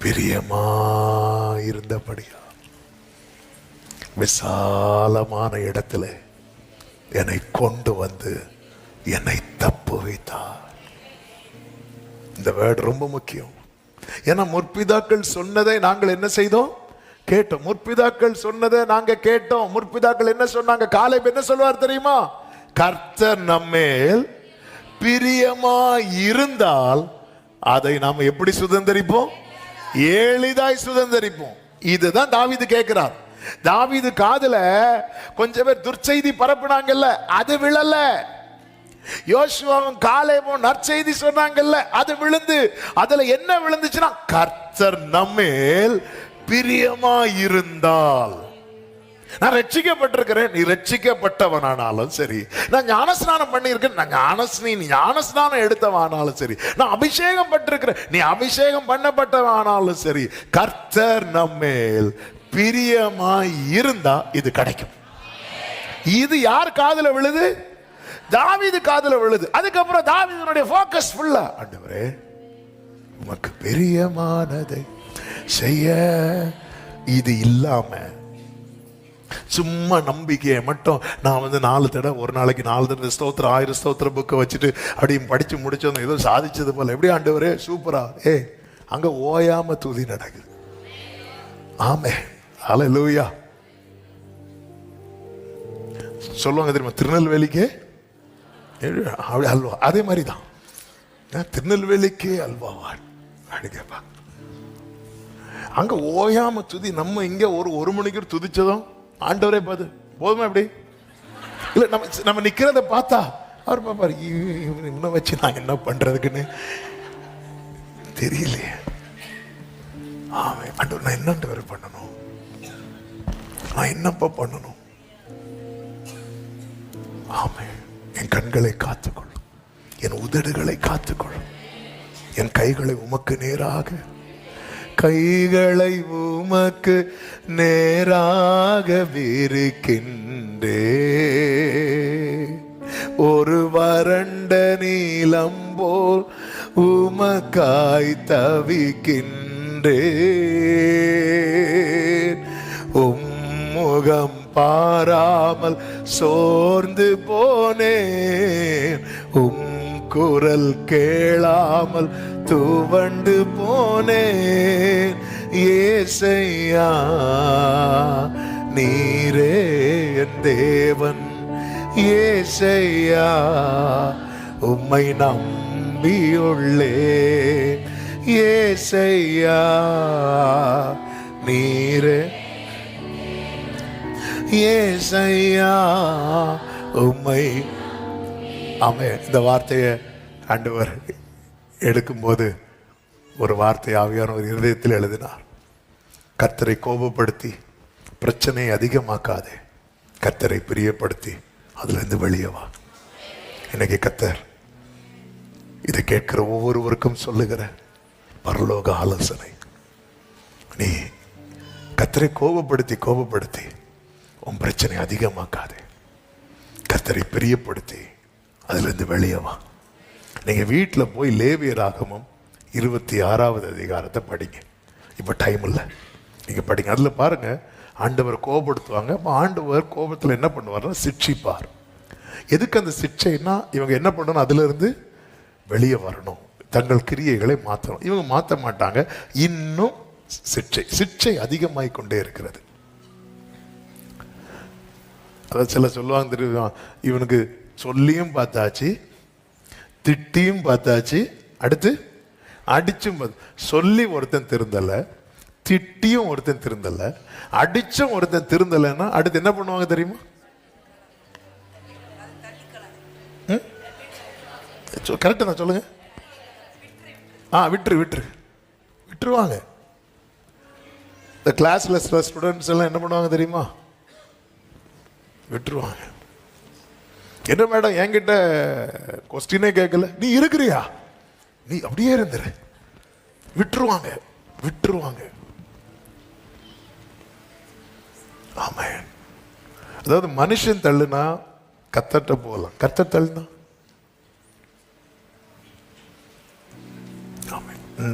பிரியமாயிருந்தபடியா விசாலமான இடத்துல என்னை கொண்டு வந்து என்னை தப்பு வைத்தார். இந்த வேர்டு ரொம்ப முக்கியம். ஏன்னா முற்பிதாக்கள் சொன்னதை நாங்கள் என்ன செய்தோம்? கேட்டோம். முற்பிதாக்கள் சொன்னதை நாங்க கேட்டோம். முற்பிதாக்கள் என்ன சொன்னாங்க? காலேப் என்ன சொல்வார் தெரியுமா? கர்த்தர் நம்மேல் பிரியமா இருந்தால் அதை நாம் எப்படி சுதந்தரிப்போம்? எளிதாய் சுதந்தரிப்போம். இதுதான் தாவீது கேட்கிறார். தாவீது காதுல கொஞ்சம் பேர் துர்ச்செய்தி பரப்புனாங்கல்ல, அது விழல. யோசுவாவும் காலேபும் நற்செய்தி சொன்னாங்கல்ல, அது விழுந்து. அதுல என்ன விழுந்துச்சுன்னா, கர்த்தர் நம்மேல் பிரியமா இருந்தால். நான் ரட்சிக்கப்பட்டிருக்கிறேன், நீ ரட்சிக்கப்பட்டவனானாலும் சரி, நான் ஞானஸ்நானம் பண்ணியிருக்கேன், நான் ஞானஸ்நானம் எடுத்தவனாலும் சரி, நான் அபிஷேகம் பட்டிருக்கிறேன், நீ அபிஷேகம் பண்ணப்பட்டவனாலும் சரி, கர்த்தர் நம்மேல் பிரியமா இருந்தா இது கிடைக்கும். இது யார் காதுல விழுது? தாவீது காதுல விழுது. அதுக்கப்புறம் தாவீதுனுடைய ஃபோக்கஸ் ஃபுல்லா, ஆண்டவரே உமக்கு பிரியமானதை செய்ய. இது இல்லாம சும்மா நம்பிக்கையை மட்டும் நான் 4 தடவை, ஒரு நாளைக்கு 4 தடவை ஸ்தோத்திரம் 1000 ஸ்தோத்திர புக்கை வச்சுட்டு அப்படியும் படிச்சு முடிச்சோம், ஏதோ சாதிச்சது போல. எப்படி ஆண்டவரே சூப்பரா? அங்க ஓயாம துதி நடக்குது. ஆமே, ஹல்லேலூயா. சொல்லுவாங்க தெரியுமா, திருநெல்வேலிக்கு அல்வா. அதே மாதிரி தான் திருநெல்வேலிக்கு அல்வாவான் கேட்பா. அங்க ஓயாம துதி. நம்ம இங்க ஒரு மணிக்கு துதிச்சதும் ஆண்டவரே பாது போதுமா? எப்படி இல்ல, நம்ம நிக்கிறத பார்த்தா அவர் பாப்பாரு, இன்னும் வச்சு நான் என்ன பண்றதுக்குன்னு தெரியலையே. ஆமே ஆண்டவர், நான் என்ன பண்ணணும்? நான் என்னப்பா பண்ணணும்? ஆமே, என் கண்களை காத்துக்கொள்ளும், என் உதடுகளை காத்துக்கொள்ளும், என் கைகளை உமக்கு நேராக, கைகளை உமக்கு நேராக விரிக்கின்றே. ஒரு வறண்ட நீலம் போல் உமக்காய் தவிக்கின்றே. உம்முகம் பாராமல் சோர்ந்து போனேன், உம் குரல் கேளாமல் துவண்டு போனேன். ஏசையா நீரே என் தேவன், ஏசையா உம்மை நம்பியுள்ளேன். ஏசையா நீரே, ஏசையா உம்மை. ஆமே, இந்த வார்த்தையை ஆண்டவர் எடுக்கும்போது ஒரு வார்த்தை ஆவியான ஒரு இருதயத்தில் எழுதினார். கர்த்தரை கோபப்படுத்தி பிரச்சனையை அதிகமாக்காதே. கர்த்தரை பிரியப்படுத்தி அதுல இருந்து வெளியே வா. இன்னைக்கு கர்த்தர் இதை கேட்கிற ஒவ்வொருவருக்கும் சொல்லுகிற பரலோக ஆலோசனை, நீ கர்த்தரை கோபப்படுத்தி உன் பிரச்சனை அதிகமாக்காதே. கர்த்தரை பிரியப்படுத்தி அதுல இருந்து வெளியே வா. நீங்க வீட்டில் போய் லேவியராகமம் 26வது அதிகாரத்தை படிங்க. இப்ப டைம் இல்லை, நீங்க படிங்க. அதுல பாருங்க, ஆண்டவர் கோபப்படுத்துவாங்க. ஆண்டவர் கோபத்தில் என்ன பண்ணுவார்னா சிட்சிப்பார். எதுக்கு அந்த சிட்சைன்னா, இவங்க என்ன பண்ணணும், அதுல இருந்து வெளியே வரணும், தங்கள் கிரியைகளை மாற்றணும். இவங்க மாற்ற மாட்டாங்க, இன்னும் சிட்சை அதிகமாகிக் கொண்டே இருக்கிறது. அதான் சில சொல்லுவாங்க தெரியுமா, இவனுக்கு சொல்லியும் பார்த்தாச்சு, திட்டியும் பார்த்தாச்சு, அடுத்து அடிச்சும் சொல்லி ஒருத்தன் திருந்தல, திட்டியும் ஒருத்தன் திருந்தல, அடிச்சும் ஒருத்தன் திருந்தலைன்னா அடுத்து என்ன பண்ணுவாங்க தெரியுமா? கரெக்டா நான் சொல்லுங்க. விட்டுருவாங்க. இந்த கிளாஸ்ல ஸ்டூடெண்ட்ஸ் எல்லாம் என்ன பண்ணுவாங்க தெரியுமா? விட்டுருவாங்க. என்ன மேடம் என்கிட்ட கொஸ்டினே கேட்கல, நீ இருக்கிறியா, நீ அப்படியே இருந்துரு. விட்டுருவாங்க. ஆமென். அதாவது மனுஷன் தள்ளுனா கர்த்தர்ட்ட போகலாம், கர்த்தர் தள்ளுனா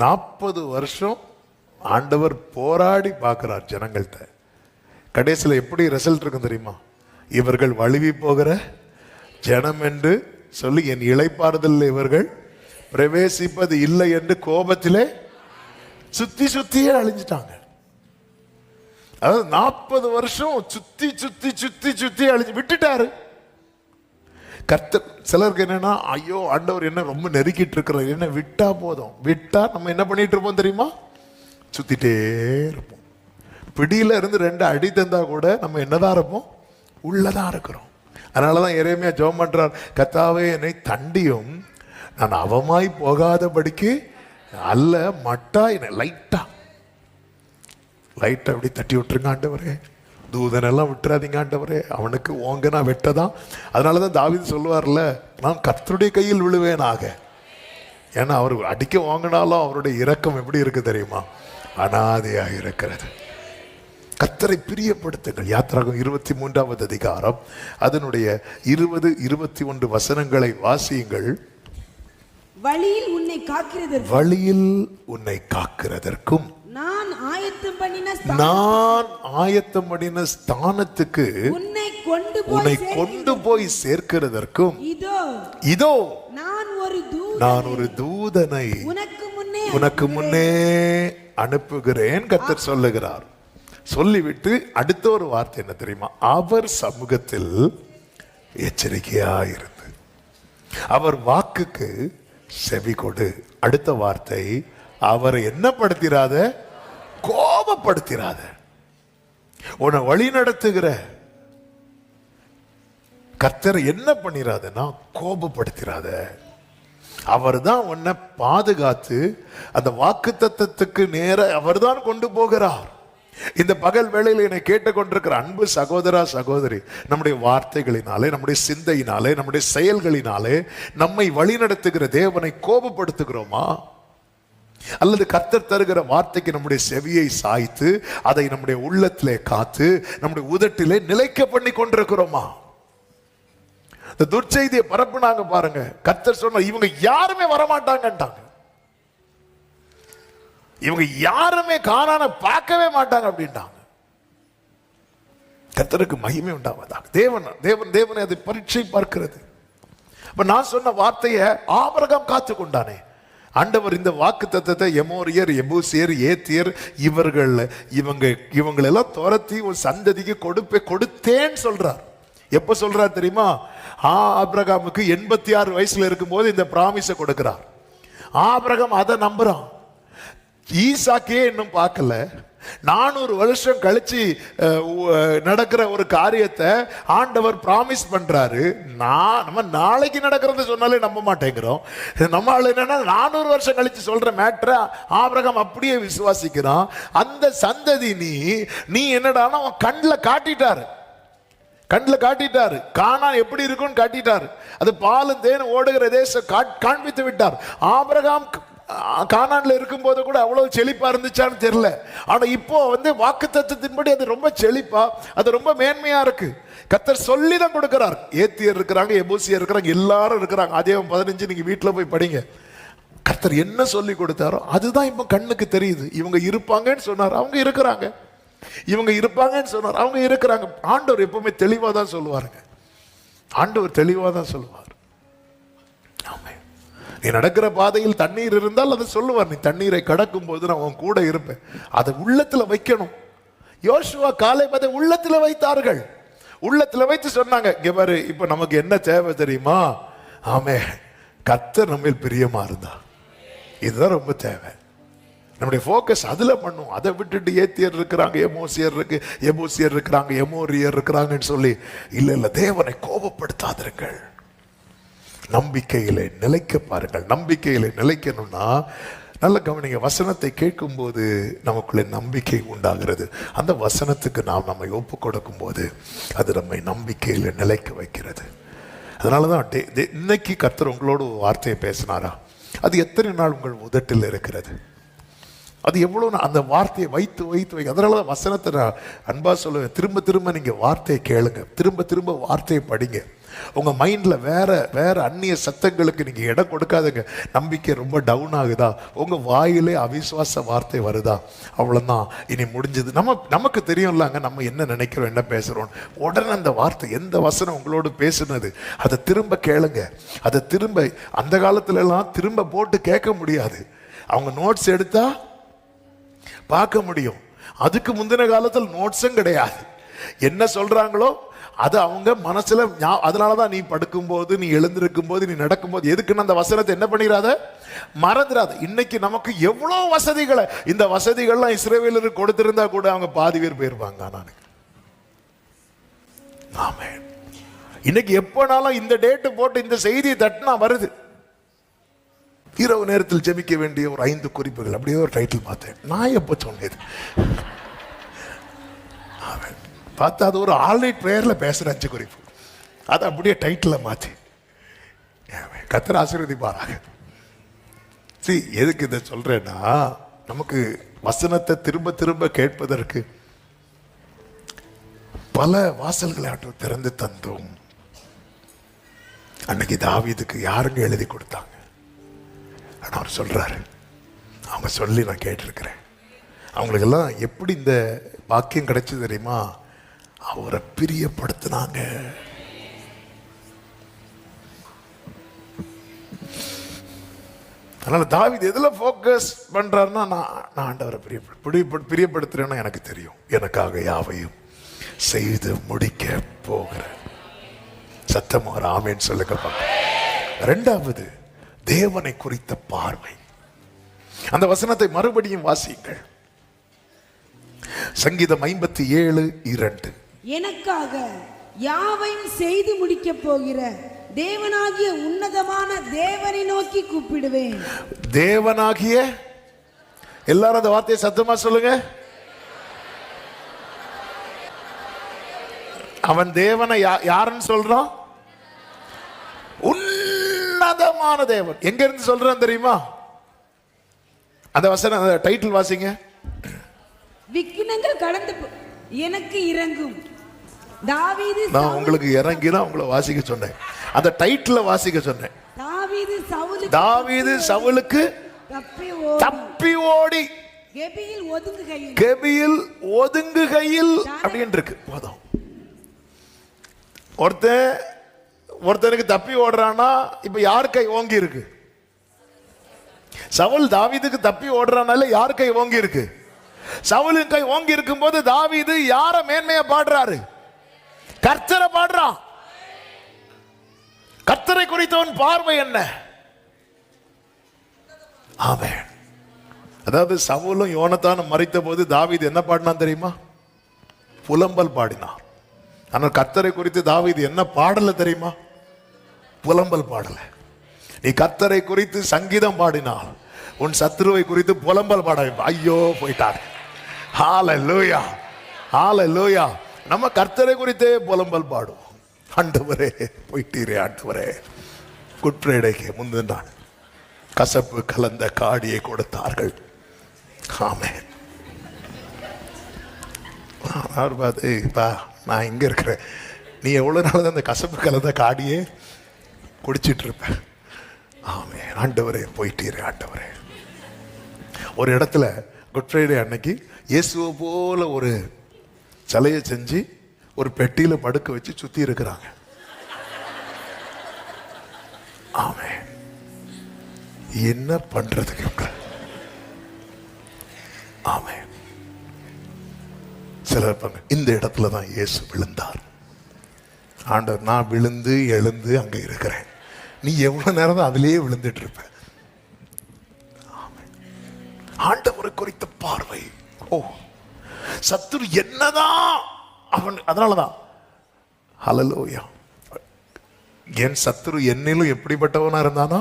40 வருஷம் ஆண்டவர் போராடி பார்க்கிறார் ஜனங்கள்கிட்ட. கடைசியில் எப்படி ரிசல்ட் இருக்கும் தெரியுமா? இவர்கள் வழுவி போகிற ஜனம் என்று சொல்லி என் இளைப்பாறுதல் இவர்கள் பிரவேசிப்பது இல்லை என்று கோபத்திலே சுத்தியே அழிஞ்சிட்டாங்க. அதாவது 40 வருஷம் சுத்தி அழிஞ்சு விட்டுட்டாரு கர்த்தர். சிலருக்கு என்னன்னா, ஐயோ ஆண்டவர் என்ன ரொம்ப நெருக்கிட்டு இருக்கிறார், என்ன விட்டா போதும். விட்டா நம்ம என்ன பண்ணிட்டு இருப்போம் தெரியுமா? சுத்திட்டே இருப்போம். பிடியில இருந்து 2 அடி தந்தா கூட நம்ம என்னதான் இருப்போம், உள்ளதான் இருக்கிறோம். அதனாலதான் எரேமியா ஜெபம் பண்றார், கர்த்தாவே என்னை தண்டியும், நான் அவமாய் போகாதபடிக்கு அல்ல மட்டா என்னை லைட்டா அப்படி தட்டி விட்டுருங்க ஆண்டவரே. தூதனெல்லாம் விட்டுறாதீங்க ஆண்டவரே, அவனுக்கு ஓங்கனா வெட்டதான். அதனாலதான் தாவீது சொல்லுவார்ல, நான் கர்த்தருடைய கையில் விழுவேனாக. ஏன்னா அவர் அடிக்க வாங்கினாலும் அவருடைய இரக்கம் எப்படி இருக்கு தெரியுமா? அனாதையாக இருக்கிறது. கர்த்தரை பிரியப்படுத்துங்கள். யாத்திராகம் 23வது அதிகாரம் அதனுடைய 20, 21 வசனங்களை வாசியுங்கள். வழியில் உன்னை காக்கிறதற்கும் நான் ஆயத்தம் பண்ணின ஸ்தானத்துக்கு உன்னை கொண்டு போய் சேர்க்கிறதற்கும் இதோ நான் ஒரு தூதனை உனக்கு முன்னே அனுப்புகிறேன் கர்த்தர் சொல்லுகிறார். சொல்லிவிட்டு அடுத்த ஒரு வார்த்தை என்ன தெரியுமா? அவர் சமூகத்தில் எச்சரிக்கையாயிருந்து அவர் வாக்குக்கு செவி கொடு. அடுத்த வார்த்தை, அவரை என்ன படுத்திராத, கோபப்படுத்திராத. உன்னை வழி நடத்துகிற கர்த்தரை என்ன பண்ணிராதனா, கோபப்படுத்திராத. அவர் தான் உன்னை பாதுகாத்து அந்த வாக்கு தத்தத்துக்கு நேர அவர் தான் கொண்டு போகிறார். இந்த பகல் வேளையில் என்னை கேட்டுக்கொண்டிருக்கிற அன்பு சகோதரா சகோதரி, நம்முடைய வார்த்தைகளினாலே, நம்முடைய சிந்தையினாலே, நம்முடைய செயல்களினாலே நம்மை வழி நடத்துகிற தேவனை கோபப்படுத்துகிறோமா? அல்லது கர்த்தர் தருகிற வார்த்தைக்கு நம்முடைய செவியை சாய்த்து அதை நம்முடைய உள்ளத்திலே காத்து நம்முடைய உதட்டிலே நிலைக்க பண்ணி கொண்டிருக்கிறோமா? இந்த துர்ச்செய்தியை பரப்புனாங்க பாருங்க. கர்த்தர் சொன்ன இவங்க யாருமே வரமாட்டாங்கன்றாங்க, இவங்க யாருமே கானான பார்க்கவே மாட்டாங்க அப்படின்ட்டாங்க. கர்த்தருக்கு மகிமை உண்டாவதாக. தேவனை அதை பரீட்சை பார்க்கிறது. அப்ப நான் சொன்ன வார்த்தையை ஆபிரகாம் காத்து கொண்டானே. ஆண்டவர் இந்த வாக்கு தத்தத்தை எமோரியர், எபூசியர், ஏத்தியர் இவங்களெல்லாம் துரத்தி ஒரு சந்ததிக்கு கொடுத்தேன்னு சொல்றார். எப்ப சொல்றார் தெரியுமா? ஆபிரகாமுக்கு 86 வயசுல இருக்கும் போது இந்த பிராமிஸை கொடுக்கிறார். ஆபிரகாம் அதை நம்புறான். ஈசாக்கே இன்னும் பார்க்கல. 400 வருஷம் கழிச்சு நடக்கிற ஒரு காரியத்தை ஆண்டவர் பிராமிஸ் பண்றாரு. நம்ம நாளைக்கு நடக்கிறத சொன்னாலே நம்ப மாட்டேங்கிறோம். நம்ம என்னன்னா 400 வருஷம் கழிச்சு சொல்ற மேட்டரை ஆபிரகாம் அப்படியே விசுவாசிக்கிறான். அந்த சந்ததி நீ என்னடானா அவன் கண்ணில் காட்டிட்டாரு. கானான் எப்படி இருக்கும்னு காட்டிட்டாரு. அது பாலும் தேனும் ஓடுகிற தேசம் காண்பித்து விட்டார். ஆபிரகாம் கானான்ல இருக்கும் போது கூட அவ்வளவு செழிப்பா இருந்துச்சான்னு தெரியல. ஆனா இப்போ வாக்குத்தத்தத்தின்படி அது ரொம்ப செழிப்பா, அது ரொம்ப மேன்மையா இருக்கு. கர்த்தர் சொல்லிதான் கொடுக்கிறார். ஏத்தியர் இருக்கிறாங்க, எபூசியர் இருக்கிறாங்க, எல்லாரும் இருக்கிறாங்க. ஆதியாகமம் 15 நீங்க வீட்டுல போய் படிங்க. கர்த்தர் என்ன சொல்லி கொடுத்தாரோ அதுதான் இப்ப கண்ணுக்கு தெரியுது. இவங்க இருப்பாங்கன்னு சொன்னார், அவங்க இருக்கிறாங்க. இவங்க இருப்பாங்கன்னு சொன்னார், அவங்க இருக்கிறாங்க. ஆண்டவர் எப்பவுமே தெளிவா தான் சொல்லுவாருங்க. ஆண்டவர் தெளிவா தான் சொல்லுவார். ஆமென். நீ நடக்கிற பாதையில் தண்ணீர் இருந்தால் அதை சொல்லுவார். நீ தண்ணீரை கடக்கும் போது நான் உன் கூட இருப்பேன். அதை உள்ளத்துல வைக்கணும். யோசுவா காலேப் அதை உள்ளத்துல வைத்தார்கள். உள்ளத்துல வைத்து சொன்னாங்க, இங்க பாரு, இப்ப நமக்கு என்ன தேவை தெரியுமா? ஆமே, கர்த்தர் நம்ம பிரியமா இருந்தா இதுதான் ரொம்ப தேவை. நம்முடைய ஃபோக்கஸ் அதுல பண்ணும். அதை விட்டுட்டு ஏத்தியர் இருக்கிறாங்க, எபூசியர் இருக்கிறாங்க, எமோரியர் இருக்கிறாங்கன்னு சொல்லி இல்ல, தேவனை கோபப்படுத்தாதிருங்கள். நம்பிக்கையிலே நிலைக்க பாருங்கள். நம்பிக்கையிலே நிலைக்கணும்னா நல்ல கவனிங்க. வசனத்தை கேட்கும் போது நமக்குள்ளே நம்பிக்கை உண்டாகிறது. அந்த வசனத்துக்கு நாம் நம்மை ஒப்பு கொடுக்கும் போது அது நம்மை நம்பிக்கையில நிலைக்க வைக்கிறது. அதனாலதான் இன்னைக்கு கர்த்தர் உங்களோட ஒரு வார்த்தையை பேசினாரா, அது எத்தனை நாள் உங்கள் உதட்டில் இருக்கிறது? அது எவ்வளவு அந்த வார்த்தையை வைத்து அதனாலதான் வசனத்தை நான் அன்பா சொல்லுவேன். திரும்ப நீங்க வார்த்தையை கேளுங்க, திரும்ப வார்த்தையை படிங்க. உங்க மைண்ட்ல வேற அந்நிய சத்தங்களுக்கு நீங்க இடம் கொடுக்காதுங்க. நம்பிக்கை ரொம்ப டவுன் ஆகுதா, உங்க வாயிலே அவிசுவாச வார்த்தை வருதா, அவ்வளவுதான், இனி முடிஞ்சது. நமக்கு தெரியும்லாங்க நம்ம என்ன நினைக்கிறோம், என்ன பேசுறோம். உடனே அந்த வார்த்தை, எந்த வசனம் உங்களோடு பேசுனது, அதை திரும்ப கேளுங்க. அதை திரும்ப, அந்த காலத்துல எல்லாம் திரும்ப போட்டு கேட்க முடியாது. அவங்க நோட்ஸ் எடுத்தா பார்க்க முடியும். அதுக்கு முந்தின காலத்தில் நோட்ஸும் கிடையாது. என்ன சொல்றாங்களோ அது அவங்க மனசுல. அதனாலதான் நீ படுக்கும் போது, நீ எழுந்திருக்கும் போது, நீ நடக்கும் போது எதுக்குன்னு அந்த வசனத்தை என்ன பண்ணிடாத, மறந்துடாத. இன்னைக்கு நமக்கு எவ்வளவு வசதிகளை, இந்த வசதிகள்லாம் இஸ்ரவேலருக்கு கொடுத்திருந்தா கூட அவங்க பாதி பேர் போயிருப்பாங்க. ஆமென். இன்னைக்கு எப்பனாலும் இந்த டேட்டு போட்டு இந்த செய்தியை தட்டினா வருது. இரவு நேரத்தில் ஜெபிக்க வேண்டிய ஒரு 5 குறிப்புகள், அப்படியே ஒரு டைட்டில் பார்த்தேன். நான் எப்போ சொன்னது பார்த்தா அது ஒரு ஆல்நைட் பிரேயர்ல பேசுற 5 குறிப்பு. அதை அப்படியே டைட்டில் மாற்றி கர்த்தர் ஆசீர்வதிப்பாராக. எதுக்கு இதை சொல்றேன்னா, நமக்கு வசனத்தை திரும்ப கேட்பதற்கு பல வாசல்களை ஆண்டவர் திறந்து தந்தோம். அன்னைக்கு தாவீதுக்கு யாருங்க எழுதி கொடுத்தாங்க? அவர் சொல்றாரு, அவங்க சொல்லி நான் கேட்டிருக்கிறேன். அவங்களுக்கெல்லாம் எப்படி இந்த பாக்கியம் கிடைச்சது தெரியுமா? அவரை பிரியப்படுத்தினாங்க. அதனால தாவீது எதுல போக்கஸ் பண்றாருன்னா, நான் ஆண்டவரை பிரியப்படுத்துறேன்னா எனக்கு தெரியும், எனக்காக யாவையும் செய்து முடிக்க போகிற சத்தம் ஒரு ஆமேன்னு சொல்லுங்க. 2வது, தேவனை குறித்த பார்வை. அந்த வசனத்தை மறுபடியும் வாசியுங்கள். சங்கீதம் 57:2. எனக்காக யாவையும் செய்து முடிக்க போகிற தேவனாகிய உன்னதமான தேவனை நோக்கி கூப்பிடுவேன். தேவனாகிய, எல்லாரும் அந்த வார்த்தையை சத்தமா சொல்லுங்க. அவன் தேவனை யாருன்னு சொல்றான்? உன்னதமான தேவன். எங்க இருந்து சொல்றான் தெரியுமா? அந்த வசனம், அந்த டைட்டில் வாசிங்க. விக்கினங்கள் கடந்து எனக்கு இறங்கும். தாவீது, நான் உங்களுக்கு இறங்கினா உங்களை வாசிக்க சொன்னேன். அந்த டைட்டில் வாசிக்க சொன்னேன். தாவீது சவுலுக்கு தப்பி ஓடி கெபியில் ஒதுங்குகையில் அப்படின்னு இருக்கு. போதும். ஒருத்தனுக்கு தப்பி ஓடுறானா, இப்ப யார் கை ஓங்கி இருக்கு? சவுல் தாவீதுக்கு தப்பி ஓடுறானால யார் கை ஓங்கி இருக்கு? சவுலின் கை ஓங்கி இருக்கும் போது தாவீது யார மேன்மையா பாடுறாரு? கர்த்தரை பாடுறான். கர்த்தரை குறித்தவன் பார்வை என்ன? ஆமென். அதாவது சவுலும் யோனத்தானும் மரித்த போது தாவீது என்ன பாடினான் தெரியுமா? புலம்பல் பாடினார். ஆனால் கர்த்தரை குறித்து தாவீது என்ன பாடல தெரியுமா? புலம்பல் பாடல. நீ கர்த்தரை குறித்து சங்கீதம் பாடினால் உன் சத்துருவை குறித்து புலம்பல் பாட, ஐயோ போயிட்டார். ஹல்லேலூயா, ஹல்லேலூயா. நம்ம கர்த்தரை குறித்தே புலம்பல் பாடுவோம். ஆண்டவரே போயிட்டீரே, ஆண்டவரே. குட் ஃப்ரைடேக்கு முந்தின நாள் கசப்பு கலந்த காடியை கொடுத்தார்கள். ஆமென். நான் இங்க இருக்கிறேன், நீ எவ்வளவு நாள் அந்த கசப்பு கலந்த காடியே குடிச்சிட்டு இருப்ப. ஆமென். ஆண்டவரே போயிட்டீரே, ஆண்டவரே. ஒரு இடத்துல குட் ஃப்ரைடே அன்னைக்கு இயேசுவை போல ஒரு சிலையை செஞ்சு ஒரு பெட்டியில படுக்க வச்சு சுத்தி இருக்கிறாங்க. ஆமென். என்ன பண்றதுக்கு? ஆமென். சிலர் இந்த இடத்துல தான் இயேசு விழுந்தார். ஆண்டவர், நான் விழுந்து எழுந்து அங்க இருக்கிறேன், நீ எவ்வளவு நேரம் தான் அதிலேயே விழுந்துட்டு இருப்ப. ஆண்டவரை குறித்த பார்வை. ஓ, சத்துரு என்னதான் அவன், அதனாலதான் ஹல்லேலூயா, என் சத்துரு என்னிலும் எப்படிப்பட்டவனா இருந்தானா?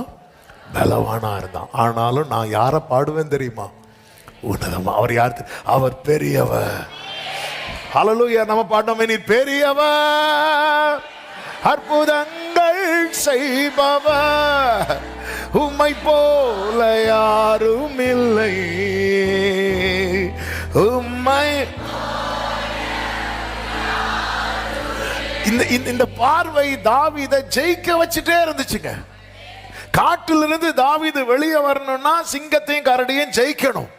பலவானா இருந்தான். ஆனாலும் நான் யாரை பாடுவேன் தெரியுமா? உன்னதமா. அவர் யார்? அவர் பெரியவர். ஹல்லேலூயா. நம்ம பாடணுமே, நீ பெரியவர், அற்புதங்கள் செய்பவர், உம்மை போல யாரும் இல்லை, உம்மை. இந்த பார்வை தாவீதை ஜெயிக்க வச்சுட்டே இருந்துச்சுங்க. காட்டிலிருந்து தாவீது வெளியே வரணும்னா சிங்கத்தையும் கரடியும் ஜெயிக்கணும்.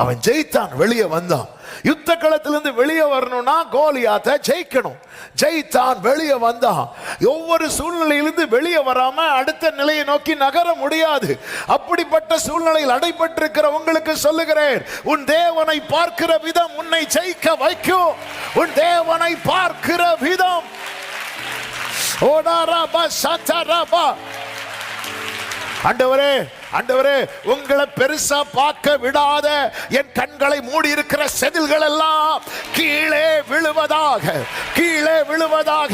அவன் ஜெயித்தான், வெளியே வந்தான். யுத்த களத்திலிருந்து வெளியே வரணும்னா கோலியாத்தை ஜெயிக்கணும். ஜெயித்தான், வெளியே வந்தான். ஒவ்வொரு சூழ்நிலையிலிருந்து வெளியே வராம அடுத்த நிலையை நோக்கி நகர முடியாது. அப்படிப்பட்ட சூழ்நிலையில் அடைபட்டிருக்கிற உங்களுக்கு சொல்லுகிறேன், உன் தேவனை பார்க்கிற விதம் உன்னை ஜெயிக்க வைக்கும். உன் தேவனை பார்க்கிற விதம். ஓடாராபா சத்தராபா. ஆண்டவரே, ஆண்டவரே, உங்களை பெருசா பார்க்க விடாத என் கண்களை மூடி இருக்கிற செதில்கள் எல்லாம் கீழே விழுவதாக, கீழே விழுவதாக.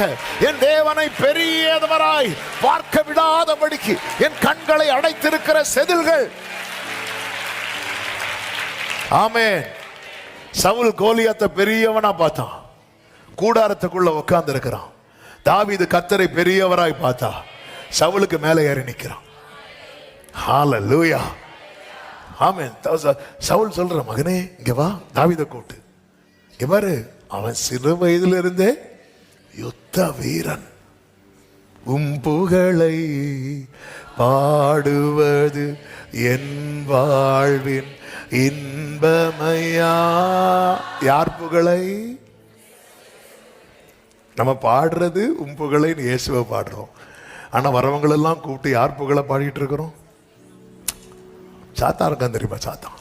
என் தேவனை பெரியவராய் பார்க்க விடாதபடிக்கு என் கண்களை அடைத்திருக்கிற செதில்கள். ஆமென். சவுல் கோலியாத்தை பெரியவனா பார்த்தான், கூடாரத்துக்குள்ள உட்கார்ந்து இருக்கிறான். தாவீது கர்த்தரை பெரியவராய் பார்த்தா சவுலுக்கு மேலே ஏறி நிற்கிறான். ஹல்லேலூயா, ஆமென். சவுல் சொல்ற, மகனே இங்க வா, தாவீதை கூட்டு. இங்க பாரு, அவன் சிறு வயதில இருந்தே யுத்த வீரன். உம் புகழை பாடுவது என் வாழ்வின் இன்பமையா. யார் புகழை? நம்ம பாடுறது உம் புகழை, இயேசுவை பாடுறோம். ஆனா வரவங்களெல்லாம் கூப்பிட்டு யார் புகழை பாடிட்டு இருக்கிறோம்? சாத்தா இருக்கான் தெரியுமா? சாத்தான்.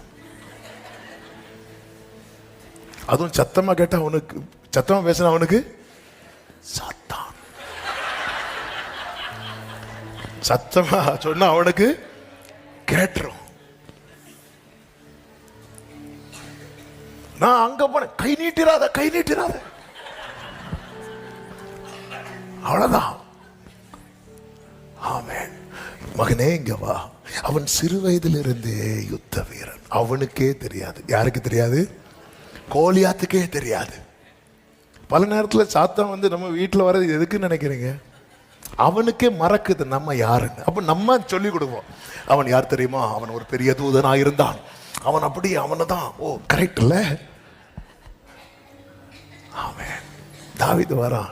அதுவும் சத்தமா கேட்டா அவனுக்கு, சத்தமா பேசின அவனுக்கு சாத்தான். சத்தமா சொன்னா அவனுக்கு கேட்டுரும். நான் அங்க போனேன், கை நீட்டிராத, கை நீட்டிராத, அவ்வளவுதான். ஆமென். மகனே இங்க வா. அவன் சிறு வயதிலிருந்தே யுத்த வீரன். அவனுக்கே தெரியாது. யாருக்கு தெரியாது? கோலியாத்துக்கே தெரியாது. பல நேரத்தில் சாத்தான் வந்து நம்ம வீட்டில் வர்றது எதுக்குன்னு நினைக்கிறீங்க? அவனுக்கே மறக்குது நம்ம யாருன்னு. அப்ப நம்ம சொல்லி கொடுப்போம், அவன் யார் தெரியுமா? அவன் ஒரு பெரிய தூதனா இருந்தான், அவன் அப்படி, அவனை தான். ஓ, கரெக்ட் இல்ல? ஆமென். தாவீது வரான்,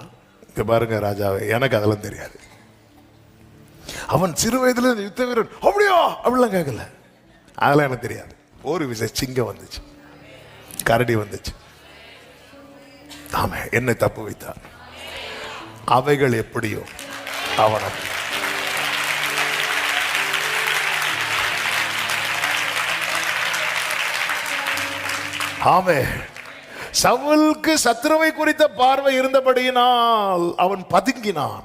இங்க பாருங்க ராஜாவே, எனக்கு அதெல்லாம் தெரியாது. அவன் சிறு வயதுல யுத்த வீரன், அப்படியா? அப்படிலாம் கேட்கல, அதெல்லாம் எனக்கு தெரியாது. ஒரு விஷயம், சிங்கம் வந்துச்சு, கரடி வந்துச்சு, ஆமா, என்னை தப்பு வைத்தார். அவைகள் எப்படியோ அவன் ஆமே. சவுலுக்கு சத்துருவை குறித்த பார்வை இருந்தபடியினால் அவன் பதுங்கினான்.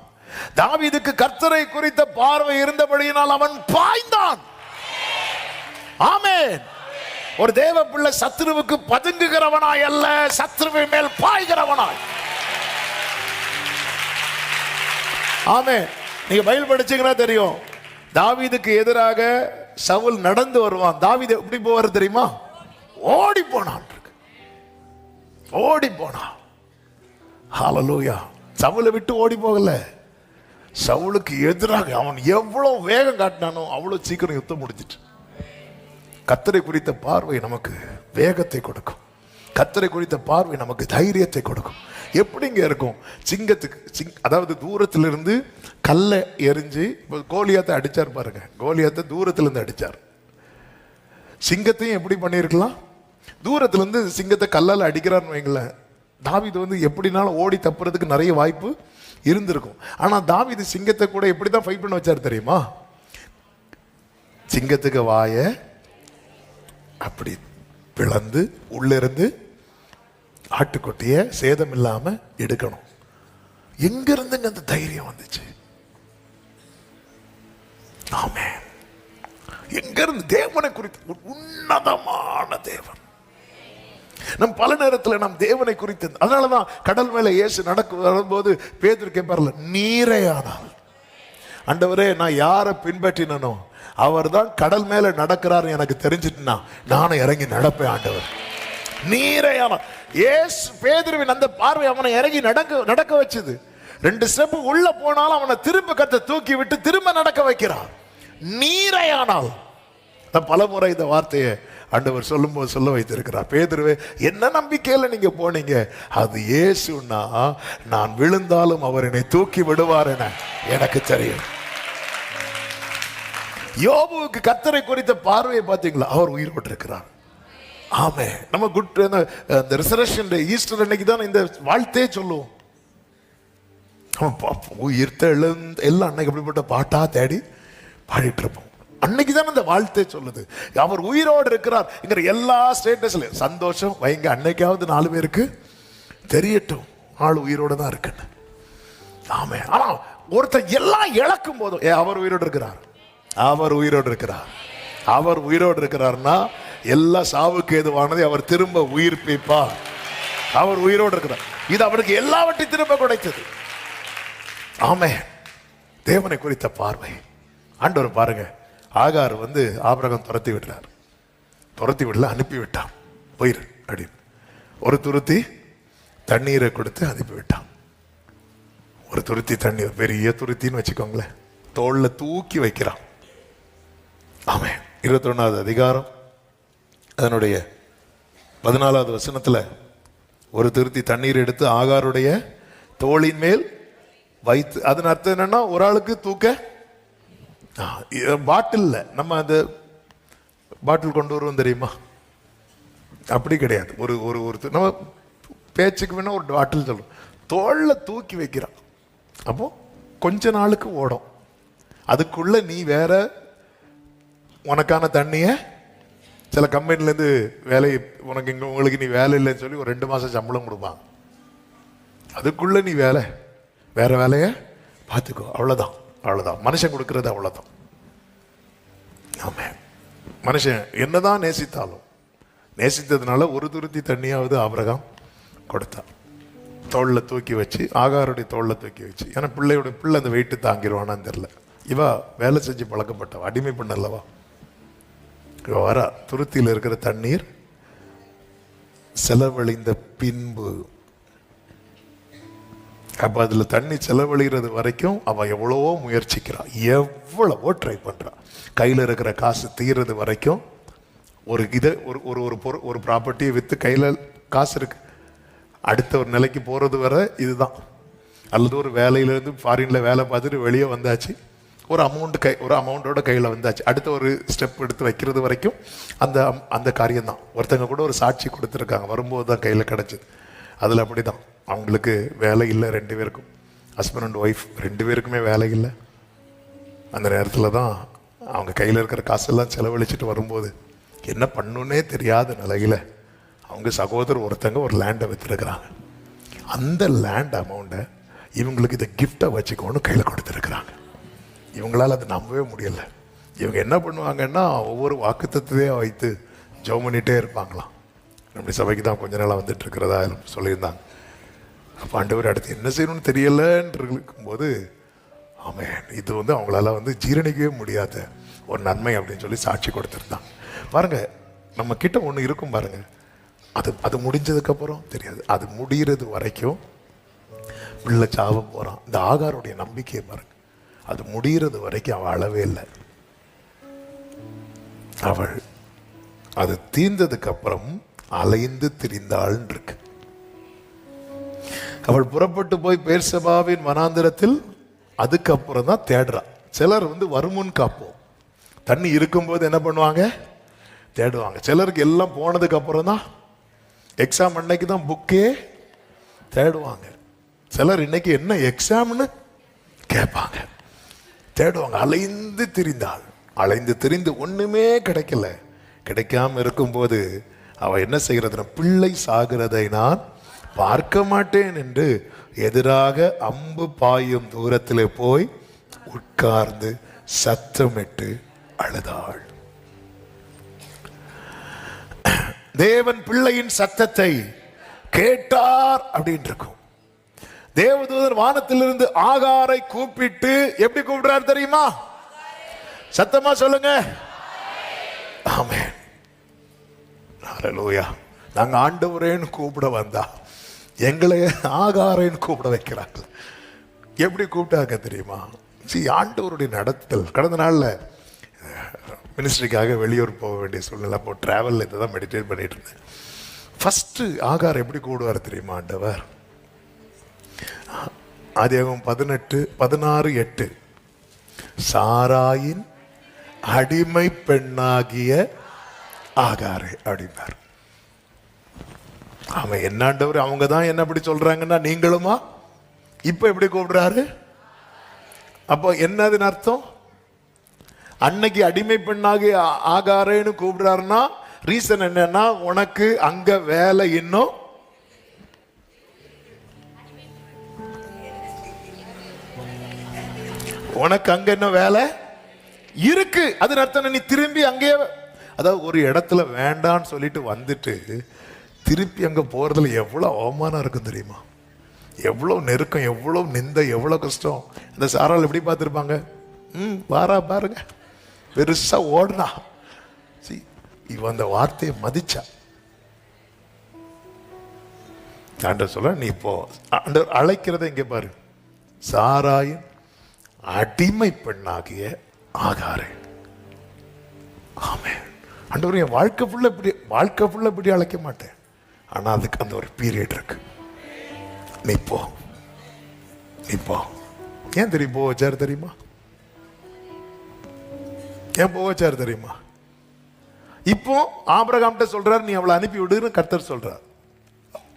தாவீதுக்கு கர்த்தரை குறித்த பார்வை இருந்தபடியினால் அவன் பாய்ந்தான். ஆமென். ஒரு தேவ பிள்ளை சத்துருவுக்கு பதுங்குகிறவனாய் அல்ல, சத்துருவின் மேல் பாய்கிறவனாய். ஆமே. நீங்க பைபிள் படிச்சீங்கன்னா தெரியும், தாவீதுக்கு எதிராக சவுல் நடந்து வருவான். தாவீது எப்படி போவார் தெரியுமா? ஓடி போனான், ஓடி போனான். ஹல்லேலூயா. சவுலை விட்டு ஓடி போகல, சவுலுக்கு எதிராக அவன் எவ்வளவு வேகம் காட்டினானோ அவ்வளவு சீக்கிரம் யுத்தம் முடிஞ்சிட்டு. கர்த்தரை குறித்த பார்வை நமக்கு வேகத்தை கொடுக்கும். கர்த்தரை குறித்த பார்வை நமக்கு தைரியத்தை கொடுக்கும். எப்படிங்க இருக்கும்? சிங்கத்துக்கு அதாவது தூரத்திலிருந்து கல்லை எரிஞ்சு, இப்போ கோலியாத்தை அடிச்சார் பாருங்க, கோலியாத்தை தூரத்திலிருந்து அடிச்சார். சிங்கத்தையும் எப்படி பண்ணியிருக்கலாம்? தூரத்திலிருந்து சிங்கத்தை கல்லால் அடிக்கிறான்னு வைங்களேன், தாவீது எப்படினாலும் ஓடி தப்புறதுக்கு நிறைய வாய்ப்பு இருந்திருக்கும். ஆனா தாவீது சிங்கத்தை கூட எப்படி தான் ஃபைட் பண்ண வச்சார் தெரியுமா? சிங்கத்துக்கு வாய அப்படி பிளந்து உள்ளிருந்து ஆட்டுக்குட்டிய சேதம் இல்லாம எடுக்கணும். எங்க இருந்துங்க அந்த தைரியம் வந்துச்சு? ஆமே. எங்க இருந்து? தேவனை குறித்து உன்னதமான தேவன். நம் பல நேரத்தில் நம் தேவனை குறித்து, அதனாலதான் கடல் மேல இயேசு வரும்போது பேதுரு கேட்பார்ல, நீரே ஆனால் ஆண்டவரே நான் யாரை பின்பற்றினோ அவர் தான் கடல் மேல நடக்கிறாரு எனக்கு தெரிஞ்சிட்டுனா நானும் இறங்கி நடப்பேன் ஆண்டவர். நீரே ஆனால் இயேசு பேதுருவின் அந்த பார்வை அவனை இறங்கி நடக்க வச்சது. 2 ஸ்டெப் உள்ள போனாலும் அவனை திரும்ப கத்த தூக்கி விட்டு திரும்ப நடக்க வைக்கிறார். நீரே ஆனால். பல முறை இந்த வார்த்தையை ஆண்டவர் சொல்லும்போது சொல்ல வைத்திருக்கிறார். பேதுருவே, என்ன நம்பிக்கையில நீங்க போனீங்க? அது இயேசுன்னா நான் விழுந்தாலும் அவர் என்னை தூக்கி விடுவார் என எனக்கு தெரியும். யோபுவுக்கு கர்த்தரை குறித்த பார்வையை பார்த்தீங்களா? அவர் உயிரோடு இருக்கிறார். ஆமே. நம்ம குட் இந்த ரிசரக்ஷன் டே, ஈஸ்டர் அன்னைக்கு தான் இந்த வாழ்த்தையே சொல்லுவோம். உயிர்த்த எழுந்த எல்லாம் அன்னைக்கு அப்படிப்பட்ட பாட்டா தேடி பாடிட்டு இருப்போம். அன்னைக்கு தான் அந்த வாழ்த்தை சொல்லுது, அவர் உயிரோடு இருக்கிறார். இங்க எல்லா ஸ்டேட்டஸ்ல சந்தோஷம் வைங்க, அன்னைக்காவது 4 பேருக்கு தெரியட்டும் ஆள் உயிரோடு தான் இருக்குன்னு. ஆமே. ஆனா ஒருத்தர் எல்லாம் இழக்கும் போதும் அவர் உயிரோடு இருக்கிறார், அவர் உயிரோடு இருக்கிறார், அவர் உயிரோடு இருக்கிறார்னா எல்லா சாவுக்கு ஏதுவானதை அவர் திரும்ப உயிர்ப்பிப்பார். அவர் உயிரோடு இருக்கிறார். இது அவருக்கு எல்லாவற்றையும் திரும்ப கிடைத்தது. ஆமே. தேவனை குறித்த பார்வை. ஆண்டவர் பாருங்க, ஆகார் ஆபிரகாம் துரத்தி விடுறார், துரத்தி விடல அனுப்பி விட்டான், போயிரு அப்படின்னு. ஒரு துருத்தி தண்ணீரை கொடுத்து அனுப்பி விட்டான். ஒரு துருத்தி தண்ணீர், பெரிய துருத்தின்னு வச்சுக்கோங்களேன், தோல்ல தூக்கி வைக்கிறான். ஆமே. 21வது அதிகாரம் அதனுடைய 14வது வசனத்துல ஒரு துருத்தி தண்ணீர் எடுத்து ஆகாருடைய தோளின் மேல் வைத்து, அதன் அர்த்தம் என்னன்னா ஒரு ஆளுக்கு தூக்க பாட்டில். நம்ம அந்த பாட்டில் கொண்டு வருவோம் தெரியுமா? அப்படி கிடையாது. ஒரு ஒரு நம்ம பேச்சுக்கு வேணா ஒரு பாட்டில் சொல்லுவோம், தோல்ல தூக்கி வைக்கிறான். அப்போ கொஞ்ச நாளுக்கு ஓடும், அதுக்குள்ள நீ வேற உனக்கான தண்ணிய சில கம்பெனிலேருந்து வேலை உனக்கு இங்க உங்களுக்கு நீ வேலை இல்லைன்னு சொல்லி ஒரு 2 மாசம் சம்பளம் கொடுப்பாங்க. அதுக்குள்ள நீ வேற வேலைய பார்த்துக்கோ. அவ்வளவுதான், அவ்வளவுதான். மனுஷன் கொடுக்கறது அவ்வளவுதான். ஆமே. மனுஷன் என்னதான் நேசித்தாலும், நேசித்ததுனால ஒரு துருத்தி தண்ணியாவது ஆபிரகாம் கொடுத்தான். தோல்ல தூக்கி வச்சு, ஆகாருடைய தோல்ல தூக்கி வச்சு. ஏன்னா பிள்ளை அந்த வெயிட்டு தாங்கிடுவானான்னு தெரியல. இவா வேலை செஞ்சு பழக்கப்பட்டவா, அடிமை பண்ணலவா. இவ வர துருத்தியில் இருக்கிற தண்ணீர் செலவழிந்த பின்பு, அப்ப அதுல தண்ணி செலவழிகிறது வரைக்கும் அவ எவ்வளவோ முயற்சிக்கிறான், எவ்வளவோ ட்ரை பண்றான். கையில இருக்கிற காசு தீர்றது வரைக்கும் ஒரு ப்ராப்பர்ட்டியை வித்து கையில காசு இருக்கு, அடுத்த ஒரு நிலைக்கு போறது வரை இதுதான். அல்லது ஒரு வேலையிலேருந்து ஃபாரின்ல வேலை பார்த்துட்டு வெளியே வந்தாச்சு, ஒரு அமௌண்ட்டோட கையில் வந்தாச்சு, அடுத்த ஒரு ஸ்டெப் எடுத்து வைக்கிறது வரைக்கும் அந்த காரியம் தான். ஒருத்தங்க கூட ஒரு சாட்சி கொடுத்துருக்காங்க, வரும்போது தான் கையில் கிடச்சிது. அதில் அப்படி தான், அவங்களுக்கு வேலை இல்லை, 2 பேருக்கும், ஹஸ்பண்ட் அண்ட் ஒய்ஃப் 2 பேருக்குமே வேலை இல்லை. அந்த நேரத்தில் தான் அவங்க கையில் இருக்கிற காசெல்லாம் செலவழிச்சிட்டு வரும்போது என்ன பண்ணுன்னே தெரியாத நிலையில் அவங்க சகோதரர் ஒருத்தங்க ஒரு லேண்டை விற்றுருக்குறாங்க. அந்த லேண்ட் அமௌண்ட்டை இவங்களுக்கு இதை கிஃப்டை வச்சுக்கோன்னு கையில் கொடுத்துருக்குறாங்க. இவங்களால் அதை நம்பவே முடியலை. இவங்க என்ன பண்ணுவாங்கன்னா ஒவ்வொரு வாக்குத்தத்தையே வைத்து ஜெபம் பண்ணிகிட்டே இருப்பாங்களாம். நம்முடைய சபைக்கு தான் கொஞ்ச நாளாக வந்துட்டு இருக்கிறதா சொல்லியிருந்தாங்க. அப்போ ஆண்டவர் அடுத்து என்ன செய்யணும்னு தெரியலன்னு இருக்கும்போது, ஆமென், இது அவங்களால ஜீரணிக்கவே முடியாத ஒரு நன்மை அப்படின்னு சொல்லி சாட்சி கொடுத்துருந்தாங்க. பாருங்க, நம்ம கிட்ட ஒன்று இருக்கும் பாருங்க, அது முடிஞ்சதுக்கப்புறம் தெரியாது, அது முடிகிறது வரைக்கும் பிள்ளை சாவ போகிறான். இந்த ஆகாருடைய நம்பிக்கையை பாருங்க, அது முடிகிறது வரைக்கும் அவள் அழவே இல்லை. அவள் அது தீர்ந்ததுக்கு அப்புறம் அலைந்து திரிந்தாள் இருக்கு. அவள் புறப்பட்டு போய் பேர்சபாவின் வனாந்திரத்தில் அதுக்கப்புறம் தான் தேடுறான். சிலர் வருமுன் காப்போம், தண்ணி இருக்கும்போது என்ன பண்ணுவாங்க, தேடுவாங்க. சிலருக்கு எல்லாம் போனதுக்கு அப்புறம் தான், எக்ஸாம் அன்னைக்கு தான் புக்கே தேடுவாங்க. சிலர் இன்னைக்கு என்ன எக்ஸாம்னு கேட்பாங்க, தேடுவாங்க. அலைந்து திரிந்தாள். அலைந்து திரிந்து ஒண்ணுமே கிடைக்கல. கிடைக்காம இருக்கும்போது அவ என்ன செய்கிறதுனா, பிள்ளை சாகிறதை நான் பார்க்க மாட்டேன் என்று எதிராக அம்பு பாயும் தூரத்திலே போய் உட்கார்ந்து சத்தமிட்டு அழுதாள். தேவன் பிள்ளையின் சத்தத்தை கேட்டார் அப்படின்னு இருக்கும். தேவதூதர் வானத்திலிருந்து ஆகாரை கூப்பிட்டு எப்படி கூப்பிடுறார் தெரியுமா? சத்தமா சொல்லுங்க. ஆமென், ஹல்லேலூயா. நாங்க ஆண்டவரேன்னு கூப்பிட வந்தா எங்களை ஆகாரேன்னு கூப்பிட வைக்கிறாங்க. எப்படி கூப்பிட்டாங்க தெரியுமா? ஆண்டவருடைய நடத்தல். கடந்த நாளில் மினிஸ்ட்ரிக்காக வெளியூர் போக வேண்டிய சூழ்நிலை, அப்போ டிராவலில் இதை தான் மெடிடேட் பண்ணிட்டு இருந்தேன். ஃபஸ்ட்டு ஆகார் எப்படி கூடுவார் தெரியுமா ஆண்டவர்? ஆதியாகமம் 18:16 சாராயின் அடிமை பெண்ணாகிய ஆகாரே அப்படின்னார். அவன் என்னாண்டவர், அவங்க தான் என்ன அப்படி சொல்றாங்கன்னா நீங்களுமா இப்ப எப்படி கூப்பிடுறாரு? அப்போ என்னதுன்னு அர்த்தம்? அன்னைக்கு அடிமை பெண்ணாகிய ஆகாரேன்னு கூப்பிடுறாருன்னா ரீசன் என்னன்னா, உனக்கு அங்க வேலை இன்னும் உனக்கு அங்க என்ன வேலை இருக்கு. அது அர்த்தம் நீ திரும்பி அங்கே, அதாவது ஒரு இடத்துல வேண்டான்னு சொல்லிட்டு வந்துட்டு திருப்பி அங்க போறதுல எவ்வளவு அவமானம் இருக்கும் தெரியுமா? எவ்வளவு நெருக்கம், எவ்வளவு நிந்தை, எவ்வளவு கஷ்டம். அந்த சாரால் எப்படி பார்த்துருப்பாங்க? வாரா பாருங்க, பெருசா ஓடுனா. இவன் அந்த வார்த்தையை மதிச்சா. ஆண்டவர் சொல்ல, நீ இப்போ ஆண்டவர் அழைக்கிறத இங்க பாரு, சாராயின் அடிமை பெண்ணாகிய ஆகாரே. ஆமென். ஆண்டவர் என் வாழ்க்கை ஃபுல்லா இப்படி அழைக்க மாட்டேன், ஆனா அதுக்கு அந்த ஒரு பீரியட் இருக்கு. நீ போ. ஏன் தெரியும் போக வச்சாரு தெரியுமா? ஏன் போக வச்சாரு தெரியுமா? இப்போ ஆபிரகாம்கிட்ட சொல்றாரு, நீ அவளை அனுப்பி விடுன்னு கர்த்தர் சொல்றார்.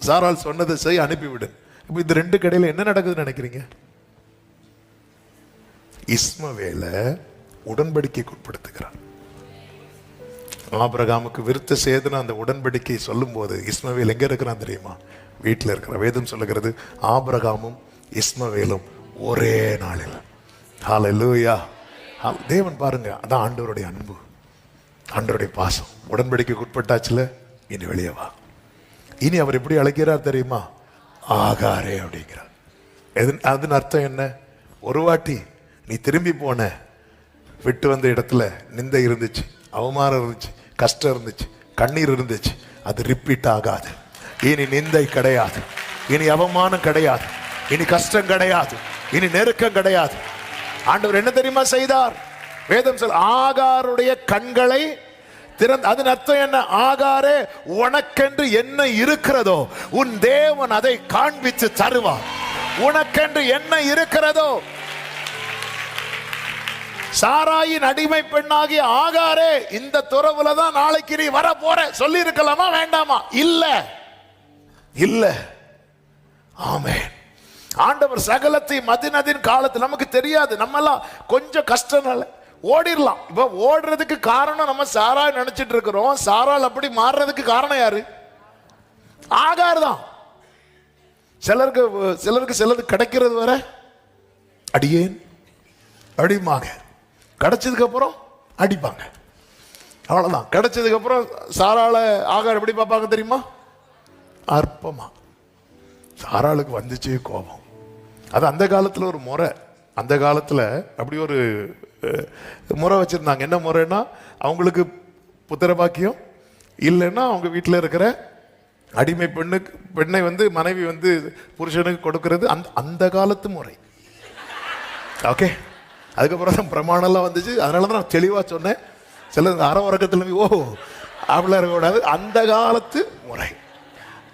சாரால் சொன்னதை செய், அனுப்பிவிடு. இப்போ இந்த ரெண்டு கடையில என்ன நடக்குதுன்னு நினைக்கிறீங்க? இஸ்மவேலை உடன்படிக்கைக்கு உட்படுத்துகிறார். ஆபிரகாமுக்கு விருத்த சேதன அந்த உடன்படிக்கை சொல்லும் போது இஸ்மவேல் எங்க இருக்கிறான் தெரியுமா? வீட்டில் இருக்கிற. வேதம் சொல்லுகிறது, ஆபிரகாமும் இஸ்மவேலும் ஒரே நாளில். ஹல்லேலூயா. தேவன் பாருங்க, அதான் ஆண்டவருடைய அன்பு, ஆண்டவருடைய பாசம். உடன்படிக்கைக்கு உட்பட்டாச்சுல, இனி வெளியே வா. இனி அவர் எப்படி அழைக்கிறார் தெரியுமா? ஆகாரே அப்படிங்கிறார். அதன் அர்த்தம் என்ன? ஒரு வாட்டி நீ திரும்பி போன, விட்டு வந்த இடத்துல நிந்தை இருந்துச்சு, அவமானம் இருந்துச்சு, கஷ்டம் இருந்துச்சு, கண்ணீர் இருந்துச்சு. அது ரிப்பீட் ஆகாது. இனி நிந்தை கிடையாது, இனி அவமானம் கிடையாது, இனி கஷ்டம் கிடையாது, இனி நெருக்கம் கிடையாது. ஆண்டவர் என்ன தெரியுமா செய்தார்? வேதம் சொல், ஆகாருடைய கண்களை திறந்து. அதன் அர்த்தம் என்ன? ஆகாரே, உனக்கென்று என்ன இருக்கிறதோ உன் தேவன் அதை காண்பித்து தருவார். உனக்கென்று என்ன இருக்கிறதோ. சாராயின் அடிமை பெண்ணாகிய ஆகாரே, இந்த துறவுல தான் நாளைக்கு நீ வர போற சொல்லி இருக்கலாமா வேண்டாமா? இல்ல. ஆமென். ஆண்டவர் சகலத்தை மதினதின் காலத்தில் நமக்கு தெரியாது. நம்ம எல்லாம் கொஞ்சம் கஷ்டனால ஓடிடலாம். இப்ப ஓடுறதுக்கு காரணம் நம்ம சாராய் நினைச்சிட்டு இருக்கிறோம். சாரால் அப்படி மாறுறதுக்கு காரணம் யாரு? ஆகார் தான். சிலருக்கு சிலது கிடைக்கிறது வர அடியேன் அடிமாங்க, கிடைச்சதுக்கு அப்புறம் அடிப்பாங்க. அவ்வளவுதான். கிடைச்சதுக்கு அப்புறம் சாராள ஆகார் எப்படி பார்ப்பாங்க தெரியுமா? அற்பமா. சாராளுக்கு வந்துச்சு கோபம். அது அந்த காலத்துல ஒரு முறை. அந்த காலத்துல அப்படி ஒரு முறை வச்சிருந்தாங்க. என்ன முறைன்னா, அவங்களுக்கு புத்திர பாக்கியம் இல்லைன்னா அவங்க வீட்டில் இருக்கிற அடிமை பெண்ணை வந்து மனைவி வந்து புருஷனுக்கு கொடுக்கறது அந்த காலத்து முறை. ஓகே, அதுக்கப்புறம் தான் பிரமாணம்லாம் வந்துச்சு. அதனால தான் நான் தெளிவாக சொன்னேன். சில அரை உறக்கத்தில் அப்படிலாம் இருக்கக்கூடாது, அந்த காலத்து முறை.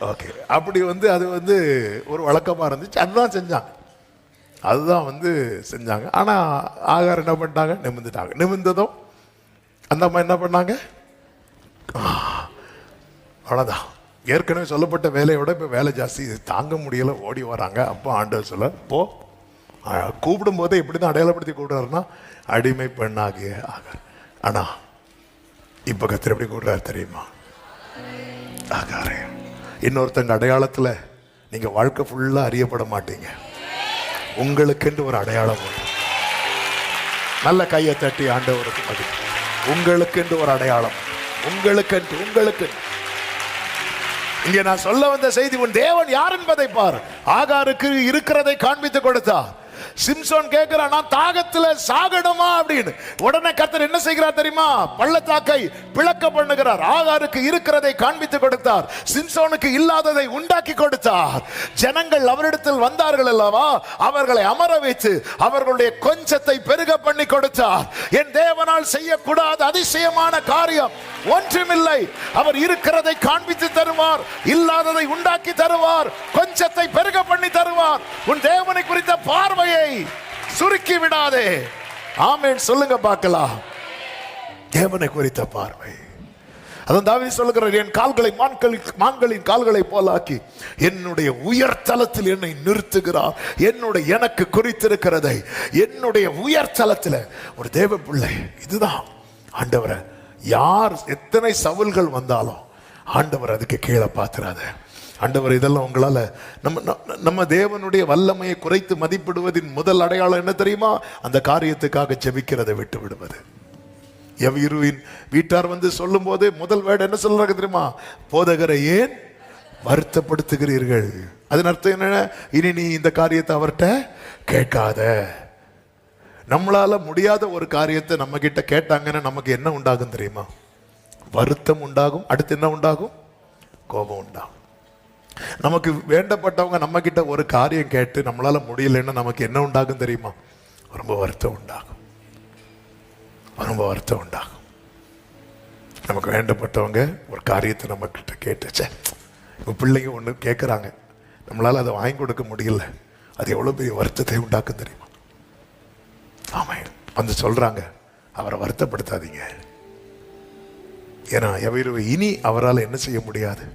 ஓகே, அப்படி வந்து அது வந்து ஒரு வழக்கமாக இருந்துச்சு. அதுதான் செஞ்சாங்க, அதுதான் வந்து செஞ்சாங்க. ஆனால் ஆகார் என்ன பண்ணிட்டாங்க? நிமிர்ந்துட்டாங்க. நிமிர்ந்ததும் அந்த அம்மா என்ன பண்ணாங்க? அவ்வளோதான். ஏற்கனவே சொல்லப்பட்ட வேலையை விட இப்போ வேலை ஜாஸ்தி, இது தாங்க முடியலை, ஓடி வராங்க. அப்போ ஆண்டவர் சொல்ல, போ. கூப்பிடும் போதே இப்படி தான் அடையாளப்படுத்தி கூப்பிடுறாருன்னா, அடிமை பெண்ணாகிய ஆகார். ஆனால் இப்போ கர்த்தர் எப்படி கூப்பிடுறாரு தெரியுமா? ஆகாரே. இன்னொருத்தங்க அடையாளத்தில் நீங்கள் வாழ்க்கை ஃபுல்லாக அறியப்பட மாட்டீங்க. உங்களுக்கென்று ஒரு அடையாளம் உண்டு. நல்ல கையை தட்டி ஆண்டவருக்கு மதிப்பு. உங்களுக்கென்று ஒரு அடையாளம், உங்களுக்கு. இங்கே நான் சொல்ல வந்த செய்தி, உன் தேவன் யார் என்பதை பார். ஆகாருக்கு இருக்கிறதை காண்பித்து கொடுத்தார். சிம்சோன் கேட்கிறான், நான் தாகத்துல சாகணுமா அப்படின்னு. உடனே கர்த்தர் என்ன செய்கிறார் தெரியுமா? பள்ளத்தாக்கை பிளக்க பண்ணுகிறார். ஆகாருக்கு இருக்கிறதை காண்பித்து கொடுத்தார், சிம்சோனுக்கு இல்லாததை உண்டாக்கி கொடுத்தார். ஜனங்கள் அவரிடத்தில் வந்தார்கள் அல்லவா, அவர்களை அமர வைத்து அவர்களுடைய கொஞ்சத்தை பெருக பண்ணி கொடுத்தார். என் தேவனால் செய்யக்கூடாத அதிசயமான காரியம் ஒன்றுமில்லை. அவர் இருக்கிறதை காண்பித்து தருவார், இல்லாததை உண்டாக்கி தருவார், கொஞ்சத்தை பெருக பண்ணி தருவார். உன் தேவனை குறித்த பார்வையை சுருக்கி விடாதே. ஆமென் சொல்லுங்க பார்க்கலாம். தேவனை குறித்த பார்வை. அதான் தாவீது சொல்லுகிறார், என் கால்களை மான்களின் கால்களை போலாக்கி என்னுடைய உயர்தலத்தில் என்னை நிறுத்துகிறார். எனக்கு குறித்திருக்கிறதை என்னுடைய உயர்தலத்தில் ஒரு தேவ பிள்ளை. இதுதான் ஆண்டவரை. யார் எத்தனை சவுல்கள் வந்தாலும் ஆண்டவர் அதுக்கு கீழே பார்த்துறாத. ஆண்டவர், இதெல்லாம் உங்களால நம்ம தேவனுடைய வல்லமையை குறைத்து மதிப்பிடுவதின் முதல் அடையாளம் என்ன தெரியுமா? அந்த காரியத்துக்காக ஜெபிக்கிறதை விட்டு விடுவது. யவீருவின் வீட்டார் வந்து சொல்லும் போது முதல் வேர்டு என்ன சொல்றாங்க தெரியுமா? போதகரை ஏன் வருத்தப்படுத்துகிறீர்கள்? அதன் அர்த்தம் என்ன? இனி நீ இந்த காரியத்தை அவர்கிட்ட கேட்காத. நம்மளால முடியாத ஒரு காரியத்தை நம்ம கிட்ட கேட்டாங்கன்னா நமக்கு என்ன உண்டாகும் தெரியுமா? வருத்தம் உண்டாகும். அடுத்து என்ன உண்டாகும்? கோபம் உண்டாகும். நமக்கு வேண்டப்பட்டவங்க நம்ம கிட்ட ஒரு காரியம் கேட்டு நம்மளால முடியலன்னா நமக்கு என்ன உண்டாகும் தெரியுமா? ரொம்ப வருத்தம் உண்டாகும். ரொம்ப வருத்தம் உண்டாகும். நமக்கு வேண்டப்பட்டவங்க ஒரு காரியத்தை நம்ம கிட்ட கேட்டுச்சே, இப்போ பிள்ளைங்க ஒன்று கேட்குறாங்க, நம்மளால அதை வாங்கி கொடுக்க முடியல, அது எவ்வளோ பெரிய வருத்தத்தை உண்டாக்கும் தெரியுமா? ஆமா, வந்து சொல்றாங்க, அவரை வருத்தப்படுத்தாதீங்க. ஏன்னா யவீருவை இனி அவரால் என்ன செய்ய முடியாது.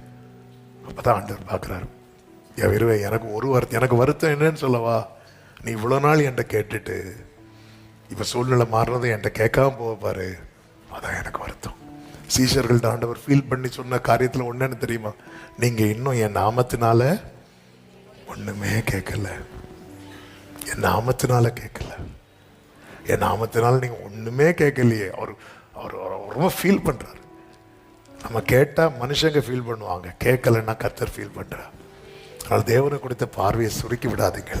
அப்பதான் ஆண்டவர் பார்க்கிறாரு, யவீருவை எனக்கு வருத்தம் என்னன்னு சொல்லவா? நீ இவ்வளோ நாள் என்கிட்ட கேட்டுட்டு இப்போ சூழ்நிலை மாறுறதை என்கிட்ட கேட்காம போக பாரு, அதான் எனக்கு வருத்தம். சீஷர்கள்ட்ட ஆண்டவர் ஃபீல் பண்ணி சொன்ன காரியத்தில் ஒன்றுன்னு தெரியுமா? நீங்கள் இன்னும் என் நாமத்தினால ஒன்றுமே கேட்கல. என் நாமத்தினால கேட்கல. என் நாமத்தினால நீங்கள் ஒன்றுமே கேட்கலையே. அவர் ரொம்ப ஃபீல் பண்ணுறாரு. நம்ம கேட்டால் மனுஷங்க ஃபீல் பண்ணுவாங்க, கேட்கலன்னா கர்த்தர் ஃபீல் பண்ணுறார். அதனால் தேவனை கொடுத்த பார்வையை சுருக்கி விடாதீங்க.